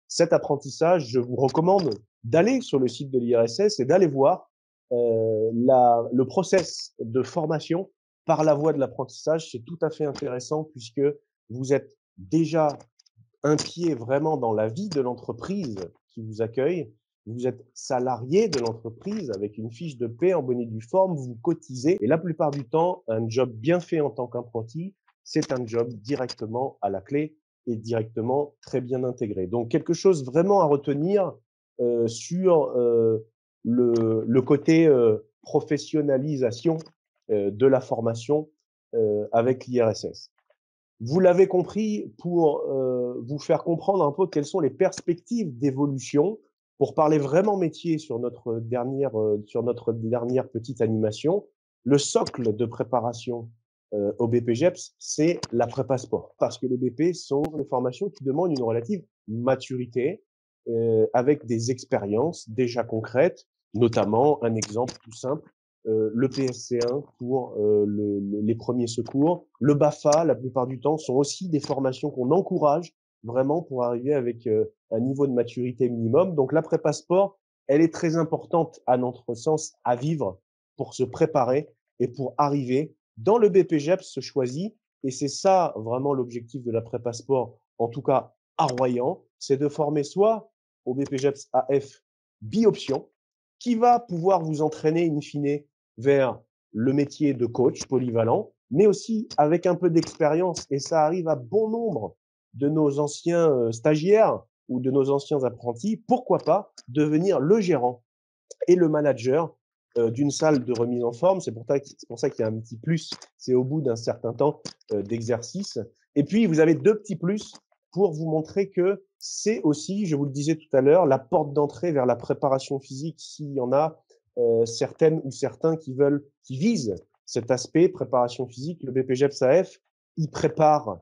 Cet apprentissage, je vous recommande d'aller sur le site de l'IRSS et d'aller voir le process de formation par la voie de l'apprentissage. C'est tout à fait intéressant puisque vous êtes déjà un pied vraiment dans la vie de l'entreprise qui vous accueille. Vous êtes salarié de l'entreprise avec une fiche de paie en bonne et due forme, vous cotisez. Et la plupart du temps, un job bien fait en tant qu'apprenti, c'est un job directement à la clé et directement très bien intégré. Donc, quelque chose vraiment à retenir sur le côté professionnalisation de la formation avec l'IRSS. Vous l'avez compris, pour vous faire comprendre un peu quelles sont les perspectives d'évolution, pour parler vraiment métier sur notre dernière petite animation, le socle de préparation au BPJEPS, c'est la prépa sport. Parce que les BP sont des formations qui demandent une relative maturité, avec des expériences déjà concrètes, notamment un exemple tout simple, le PSC1 pour les premiers secours. Le BAFA, la plupart du temps, sont aussi des formations qu'on encourage vraiment pour arriver avec un niveau de maturité minimum. Donc la prépa sport, elle est très importante à notre sens à vivre pour se préparer et pour arriver dans le BPJEPS choisi. Et c'est ça vraiment l'objectif de la prépa sport, en tout cas à Royan, c'est de former soit au BPJEPS AF bi-option, qui va pouvoir vous entraîner in fine vers le métier de coach polyvalent, mais aussi avec un peu d'expérience. Et ça arrive à bon nombre de nos anciens stagiaires ou de nos anciens apprentis. Pourquoi pas devenir le gérant et le manager d'une salle de remise en forme. C'est pour ça qu'il y a un petit plus. C'est au bout d'un certain temps d'exercice. Et puis, vous avez deux petits plus pour vous montrer que c'est aussi, je vous le disais tout à l'heure, la porte d'entrée vers la préparation physique s'il y en a certaines ou certains qui visent cet aspect préparation physique. Le BPJEPS-AF, il prépare.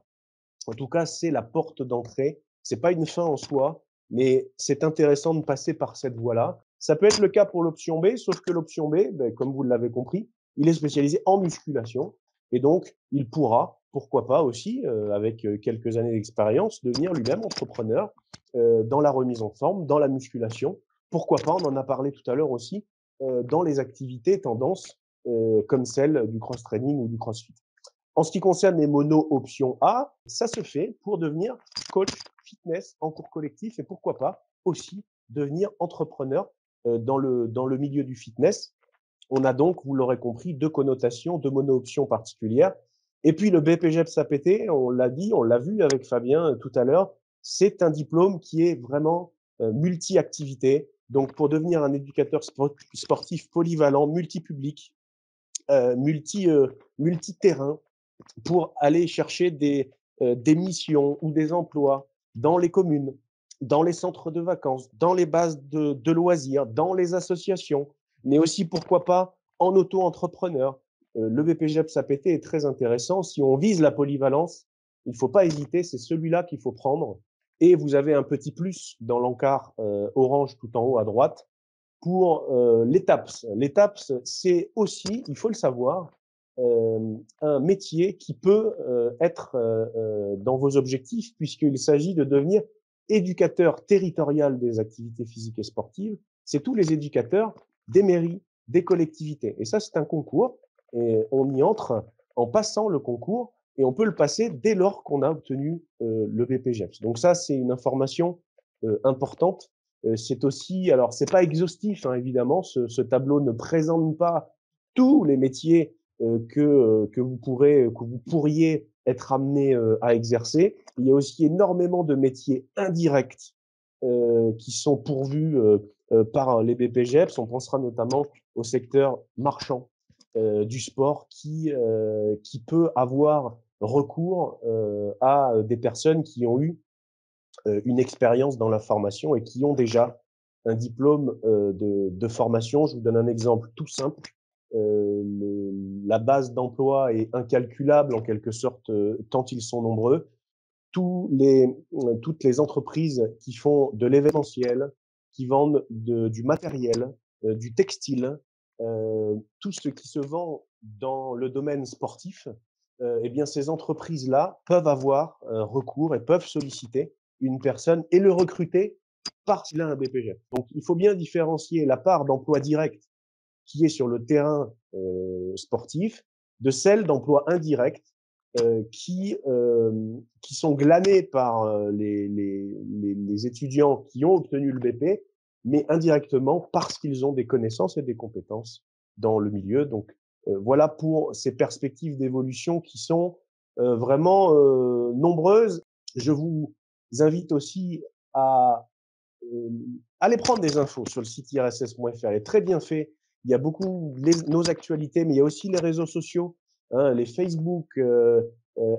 En tout cas, c'est la porte d'entrée. C'est pas une fin en soi, mais c'est intéressant de passer par cette voie-là. Ça peut être le cas pour l'option B, sauf que l'option B, comme vous l'avez compris, il est spécialisé en musculation et donc il pourra, pourquoi pas aussi, avec quelques années d'expérience, devenir lui-même entrepreneur dans la remise en forme, dans la musculation. Pourquoi pas, on en a parlé tout à l'heure aussi, dans les activités tendances comme celle du cross-training ou du crossfit. En ce qui concerne les mono option A, ça se fait pour devenir coach fitness en cours collectif et pourquoi pas aussi devenir entrepreneur dans le milieu du fitness. On a donc, vous l'aurez compris, deux connotations, deux mono options particulières. Et puis le BPJEPS APT, on l'a dit, on l'a vu avec Fabien tout à l'heure, c'est un diplôme qui est vraiment multi-activité. Donc pour devenir un éducateur sportif polyvalent, multi-public, multi-terrain, pour aller chercher des missions ou des emplois dans les communes, dans les centres de vacances, dans les bases de loisirs, dans les associations, mais aussi, pourquoi pas, en auto-entrepreneur. Le BPJEPS APT est très intéressant. Si on vise la polyvalence, il ne faut pas hésiter, c'est celui-là qu'il faut prendre. Et vous avez un petit plus dans l'encart orange tout en haut à droite pour l'ETAPS. L'ETAPS, c'est aussi, il faut le savoir, un métier qui peut être dans vos objectifs puisqu'il s'agit de devenir éducateur territorial des activités physiques et sportives c'est tous les éducateurs des mairies, des collectivités. Et ça, c'est un concours et on y entre en passant le concours et on peut le passer dès lors qu'on a obtenu le BPGEPS. Donc ça, c'est une information importante. C'est aussi, alors c'est pas exhaustif, hein, évidemment, ce tableau ne présente pas tous les métiers que vous pourriez être amené à exercer. Il y a aussi énormément de métiers indirects qui sont pourvus par les BPGEPS. On pensera notamment au secteur marchand du sport qui peut avoir recours à des personnes qui ont eu une expérience dans la formation et qui ont déjà un diplôme de formation. Je vous donne un exemple tout simple. La base d'emploi est incalculable en quelque sorte, tant ils sont nombreux. Toutes les entreprises qui font de l'événementiel, qui vendent du matériel, du textile, tout ce qui se vend dans le domaine sportif, eh bien ces entreprises-là peuvent avoir recours et peuvent solliciter une personne et le recruter parce qu'il a un BPGEPS. Donc il faut bien différencier la part d'emploi direct qui est sur le terrain sportif de celle d'emploi indirect qui sont glanés par les étudiants qui ont obtenu le BP, mais indirectement parce qu'ils ont des connaissances et des compétences dans le milieu. Donc voilà pour ces perspectives d'évolution qui sont vraiment nombreuses. Je vous invite aussi à aller prendre des infos sur le site irss.fr. Il est très bien fait. Il y a beaucoup nos actualités, mais il y a aussi les réseaux sociaux, hein, les Facebook,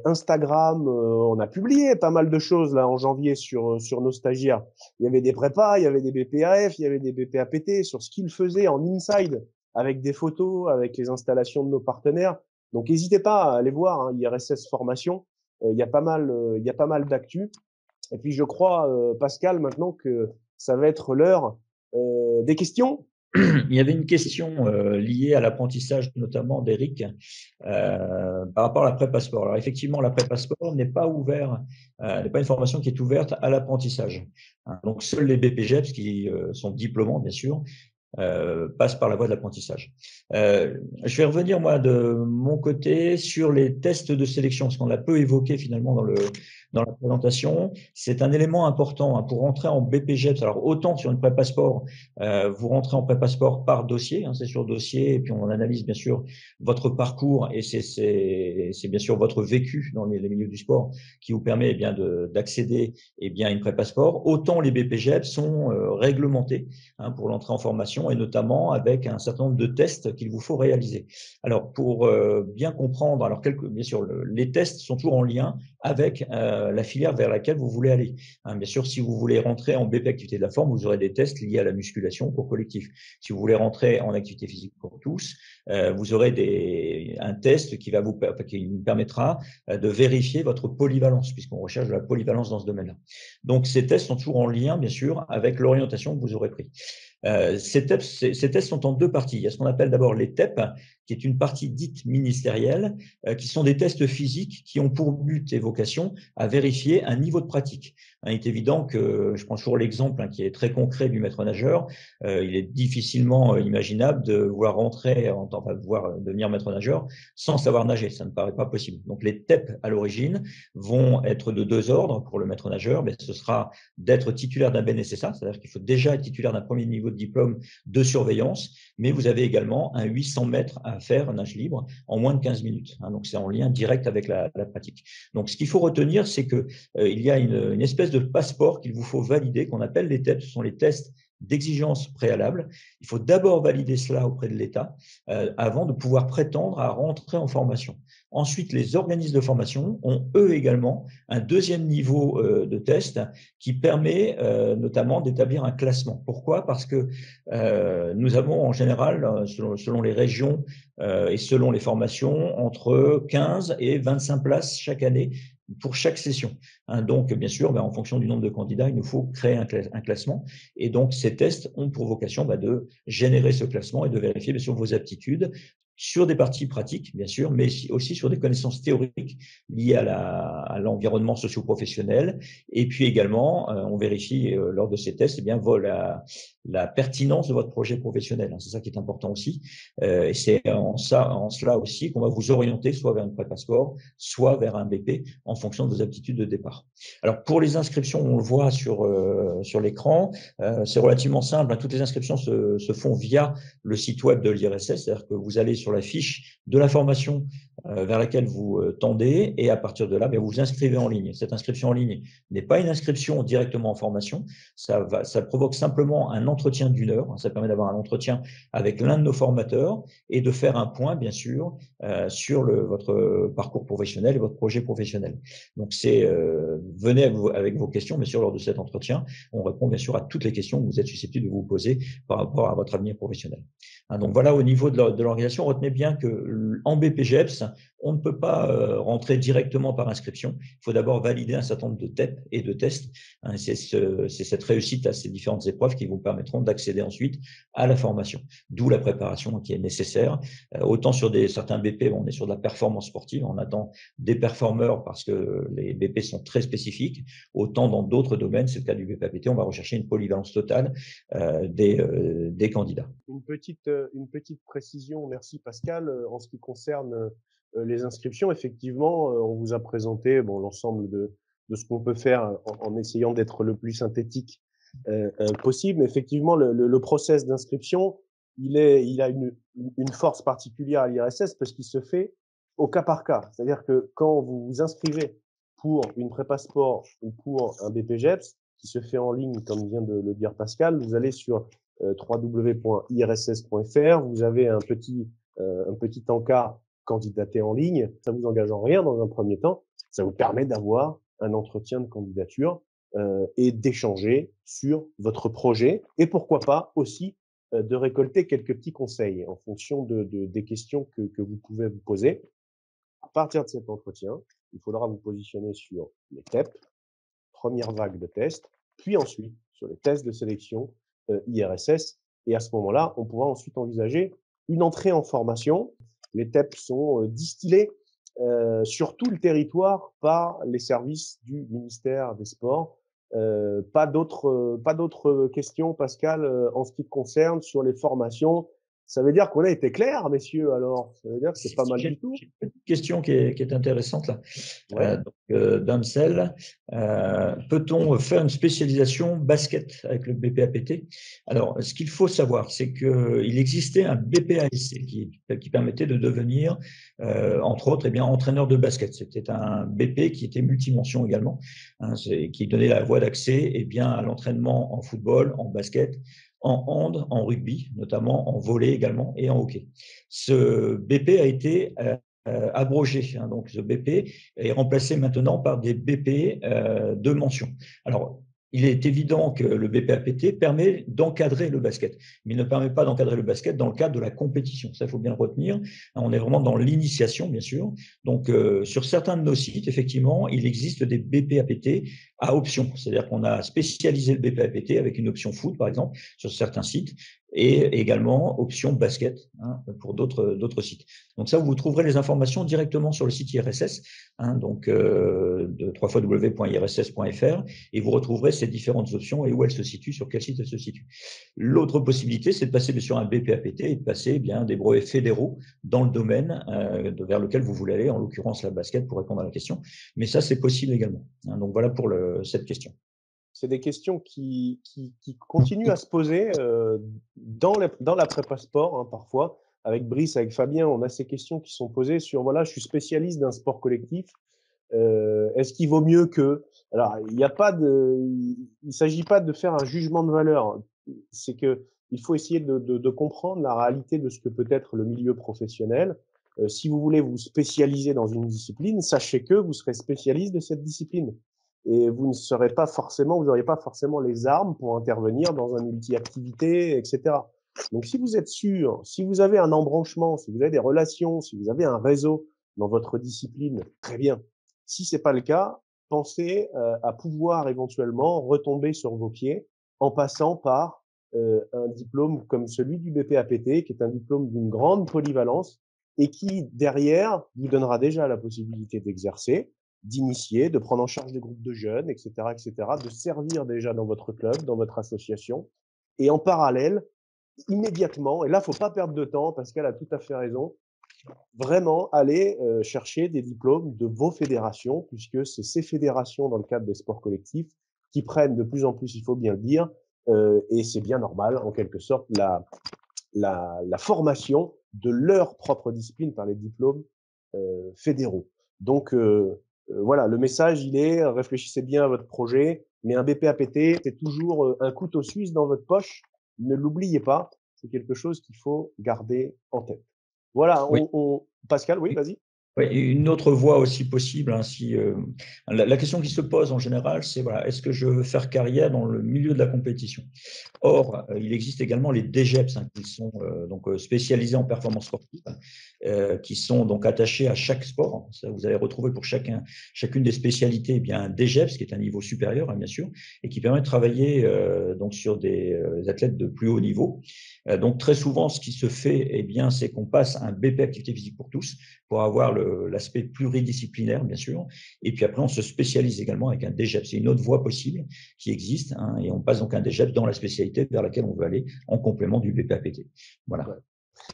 Instagram. On a publié pas mal de choses là en janvier sur nos stagiaires. Il y avait des prépas, il y avait des BPAF, il y avait des BPAPT sur ce qu'ils faisaient en inside avec des photos, avec les installations de nos partenaires. Donc n'hésitez pas à aller voir hein, IRSS Formation. Il y a pas mal d'actu. Et puis je crois, Pascal, maintenant que ça va être l'heure des questions. Il y avait une question liée à l'apprentissage, notamment d'Eric, par rapport à la prépa sport. Alors effectivement, la prépa sport n'est pas n'est pas une formation qui est ouverte à l'apprentissage. Donc seuls les BPGEPS qui sont diplômants, bien sûr, passe par la voie de l'apprentissage. Je vais revenir, moi, de mon côté, sur les tests de sélection, parce qu'on l'a peu évoqué finalement dans la présentation. C'est un élément important hein, pour rentrer en BPGEPS. Alors, autant sur une prépa sport, vous rentrez en prépa sport par dossier, hein, c'est sur dossier, et puis on analyse bien sûr votre parcours, et c'est bien sûr votre vécu dans les milieux du sport qui vous permet eh bien d'accéder eh bien à une prépa sport. Autant les BPGEPS sont réglementés hein, pour l'entrée en formation, et notamment avec un certain nombre de tests qu'il vous faut réaliser. Alors, pour bien comprendre, alors bien sûr, les tests sont toujours en lien avec la filière vers laquelle vous voulez aller. Hein, bien sûr, si vous voulez rentrer en BP activité de la forme, vous aurez des tests liés à la musculation pour collectif. Si vous voulez rentrer en activité physique pour tous, vous aurez un test qui vous permettra de vérifier votre polyvalence, puisqu'on recherche de la polyvalence dans ce domaine-là. Donc, ces tests sont toujours en lien, bien sûr, avec l'orientation que vous aurez pris. Ces tests sont en deux parties. Il y a ce qu'on appelle d'abord les TEP, qui est une partie dite ministérielle, qui sont des tests physiques qui ont pour but et vocation à vérifier un niveau de pratique. Il est évident que, je prends toujours l'exemple qui est très concret du maître nageur, il est difficilement imaginable de vouloir rentrer, vouloir devenir maître nageur sans savoir nager. Ça ne paraît pas possible. Donc les TEP à l'origine vont être de deux ordres pour le maître nageur. Mais ce sera d'être titulaire d'un BNSSA, c'est-à-dire qu'il faut déjà être titulaire d'un premier niveau de diplôme de surveillance, mais vous avez également un 800 mètres à faire nage libre en moins de 15 minutes. Hein, donc c'est en lien direct avec la pratique. Donc ce qu'il faut retenir, c'est que il y a une espèce de passeport qu'il vous faut valider, qu'on appelle les TEP. Ce sont les tests d'exigence préalable. Il faut d'abord valider cela auprès de l'État avant de pouvoir prétendre à rentrer en formation. Ensuite, les organismes de formation ont eux également un deuxième niveau de test qui permet notamment d'établir un classement. Pourquoi ? Parce que nous avons en général, selon les régions et selon les formations, entre 15 et 25 places chaque année pour chaque session. Hein, donc, bien sûr, en fonction du nombre de candidats, il nous faut créer un classement. Et donc, ces tests ont pour vocation de générer ce classement et de vérifier bien sûr vos aptitudes sur des parties pratiques, bien sûr, mais aussi sur des connaissances théoriques liées à l'environnement socio-professionnel. Et puis également, on vérifie lors de ces tests, eh bien, la pertinence de votre projet professionnel. C'est ça qui est important aussi. Et c'est en cela aussi qu'on va vous orienter soit vers une prépa sport, soit vers un BP en fonction de vos aptitudes de départ. Alors, pour les inscriptions, on le voit sur l'écran, c'est relativement simple. Toutes les inscriptions se font via le site web de l'IRSS, c'est-à-dire que vous allez sur la fiche de la formation vers laquelle vous tendez et à partir de là, vous vous inscrivez en ligne. Cette inscription en ligne n'est pas une inscription directement en formation, ça provoque simplement un entretien d'1 heure. Ça permet d'avoir un entretien avec l'un de nos formateurs et de faire un point, bien sûr, sur votre parcours professionnel et votre projet professionnel. Donc, venez avec vos questions, bien sûr, lors de cet entretien. On répond, bien sûr, à toutes les questions que vous êtes susceptibles de vous poser par rapport à votre avenir professionnel. Donc, voilà, au niveau de l'organisation, retenez bien qu'en BPGEPS, on ne peut pas rentrer directement par inscription. Il faut d'abord valider un certain nombre de TEP et de tests. C'est cette réussite à ces différentes épreuves qui vous permettront d'accéder ensuite à la formation, d'où la préparation qui est nécessaire. Autant sur certains BP, on est sur de la performance sportive, on attend des performeurs parce que les BP sont très spécifiques. Autant dans d'autres domaines, c'est le cas du BPAPT, on va rechercher une polyvalence totale des candidats. Une petite précision, merci Pascal, en ce qui concerne les inscriptions. Effectivement, on vous a présenté l'ensemble de ce qu'on peut faire en essayant d'être le plus synthétique possible. Mais effectivement, le process d'inscription, il a une force particulière à l'IRSS parce qu'il se fait au cas par cas. C'est-à-dire que quand vous vous inscrivez pour une prépa sport ou pour un BPGEPS, qui se fait en ligne, comme vient de le dire Pascal, vous allez sur www.irss.fr, vous avez un petit encart candidater en ligne. Ça vous engage en rien dans un premier temps. Ça vous permet d'avoir un entretien de candidature et d'échanger sur votre projet et pourquoi pas aussi de récolter quelques petits conseils en fonction des questions que vous pouvez vous poser. À partir de cet entretien, il faudra vous positionner sur les TEP, première vague de tests, puis ensuite sur les tests de sélection IRSS. Et à ce moment-là, on pourra ensuite envisager une entrée en formation. Les TEP sont distillés sur tout le territoire par les services du ministère des Sports. Pas d'autres questions, Pascal, en ce qui te concerne sur les formations. Ça veut dire qu'on a été clair, messieurs, alors? Ça veut dire que c'est pas mal du tout? J'ai une petite question qui est intéressante là. Ouais. Damsel, peut-on faire une spécialisation basket avec le BPAPT? Alors, ce qu'il faut savoir, c'est qu'il existait un BPASC qui permettait de devenir, entre autres, entraîneur de basket. C'était un BP qui était multimension également, qui donnait la voie d'accès à l'entraînement en football, en basket, en hand, en rugby, notamment en volley également et en hockey. Ce BP a été abrogé. Donc, ce BP est remplacé maintenant par des BP de mention. Alors, il est évident que le BPAPT permet d'encadrer le basket, mais il ne permet pas d'encadrer le basket dans le cadre de la compétition. Ça, il faut bien le retenir. On est vraiment dans l'initiation, bien sûr. Donc, sur certains de nos sites, effectivement, il existe des BPAPT à option. C'est-à-dire qu'on a spécialisé le BPAPT avec une option foot, par exemple, sur certains sites, et également option basket pour d'autres sites. Donc ça, vous trouverez les informations directement sur le site IRSS, donc de www.irss.fr, et vous retrouverez ces différentes options et où elles se situent, sur quel site elles se situent. L'autre possibilité, c'est de passer sur un BPAPT et de passer des brevets fédéraux dans le domaine vers lequel vous voulez aller, en l'occurrence la basket pour répondre à la question. Mais ça, c'est possible également. Donc voilà pour cette question. C'est des questions qui continuent à se poser dans la prépa sport, parfois. Avec Brice, avec Fabien, on a ces questions qui sont posées sur, voilà, je suis spécialiste d'un sport collectif. Est-ce qu'il vaut mieux que… Alors, il s'agit pas de faire un jugement de valeur. C'est que il faut essayer de comprendre la réalité de ce que peut être le milieu professionnel. Si vous voulez vous spécialiser dans une discipline, sachez que vous serez spécialiste de cette discipline. Et vous n'auriez pas forcément les armes pour intervenir dans un multi-activité, etc. Donc, si vous êtes sûr, si vous avez un embranchement, si vous avez des relations, si vous avez un réseau dans votre discipline, très bien. Si c'est pas le cas, pensez à pouvoir éventuellement retomber sur vos pieds en passant par un diplôme comme celui du BPAPT, qui est un diplôme d'une grande polyvalence et qui, derrière, vous donnera déjà la possibilité d'exercer, d'initier, de prendre en charge des groupes de jeunes, etc., de servir déjà dans votre club, dans votre association. Et en parallèle, immédiatement, et là, faut pas perdre de temps, Pascal a tout à fait raison, vraiment aller chercher des diplômes de vos fédérations, puisque c'est ces fédérations, dans le cadre des sports collectifs, qui prennent de plus en plus, il faut bien le dire, et c'est bien normal, en quelque sorte, la formation de leur propre discipline par les diplômes fédéraux. Donc, voilà, le message, il est, réfléchissez bien à votre projet, mais un BPAPT, c'est toujours un couteau suisse dans votre poche. Ne l'oubliez pas, c'est quelque chose qu'il faut garder en tête. Voilà, Oui. Pascal, oui, vas-y. Oui, une autre voie aussi possible, hein, la question qui se pose en général, c'est voilà, est-ce que je veux faire carrière dans le milieu de la compétition? Or, il existe également les DGEPS, hein, qui sont donc spécialisés en performance sportive, qui sont donc attachés à chaque sport. Ça, vous allez retrouver pour chacune des spécialités, eh bien un DGEPS qui est un niveau supérieur, hein, bien sûr, et qui permet de travailler donc sur des athlètes de plus haut niveau. Donc très souvent, ce qui se fait, eh bien, c'est qu'on passe un BP activité physique pour tous pour avoir l'aspect pluridisciplinaire, bien sûr. Et puis après, on se spécialise également avec un DGEPS. C'est une autre voie possible qui existe, hein, et on passe donc un DGEPS dans la spécialité vers laquelle on veut aller en complément du BPAPT. Voilà. Ouais.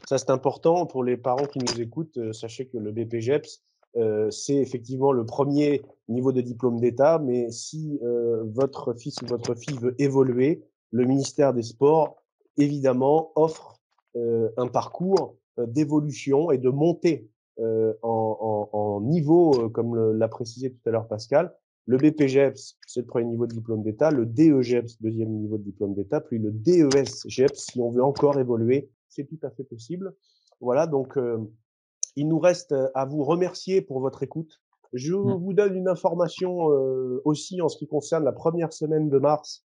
Ça, c'est important pour les parents qui nous écoutent. Sachez que le BPGEPS, c'est effectivement le premier niveau de diplôme d'État, mais si votre fils ou votre fille veut évoluer, le ministère des Sports, évidemment, offre un parcours d'évolution et de montée en niveau, comme l'a précisé tout à l'heure Pascal. Le BPGEPS, c'est le premier niveau de diplôme d'État, le DEGEPS, deuxième niveau de diplôme d'État, puis le DES-GEPS, si on veut encore évoluer, c'est tout à fait possible. Voilà, donc il nous reste à vous remercier pour votre écoute. Je vous donne une information aussi en ce qui concerne la première semaine de mars,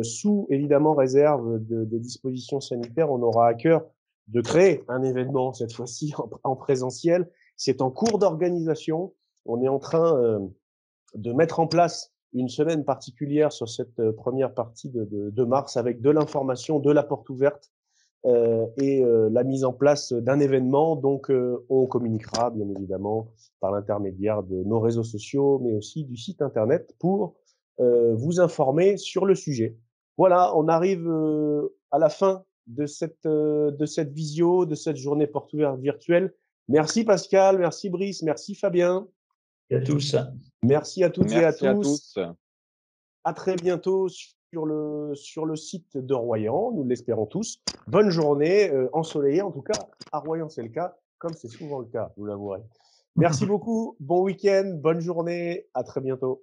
sous évidemment réserve des dispositions sanitaires. On aura à cœur de créer un événement, cette fois-ci en présentiel. C'est en cours d'organisation. On est en train de mettre en place une semaine particulière sur cette première partie de mars avec de l'information, de la porte ouverte et la mise en place d'un événement. Donc, on communiquera bien évidemment par l'intermédiaire de nos réseaux sociaux, mais aussi du site internet pour vous informer sur le sujet. Voilà, on arrive à la fin de cette visio, de cette journée porte ouverte virtuelle. Merci Pascal, merci Brice, merci Fabien. Et à tous. Merci à toutes et à Merci à tous. tous. À très bientôt sur le site de Royan, nous l'espérons tous. Bonne journée, ensoleillée en tout cas. À Royan, c'est le cas, comme c'est souvent le cas, vous l'avouerez. Merci beaucoup, bon week-end, bonne journée, à très bientôt.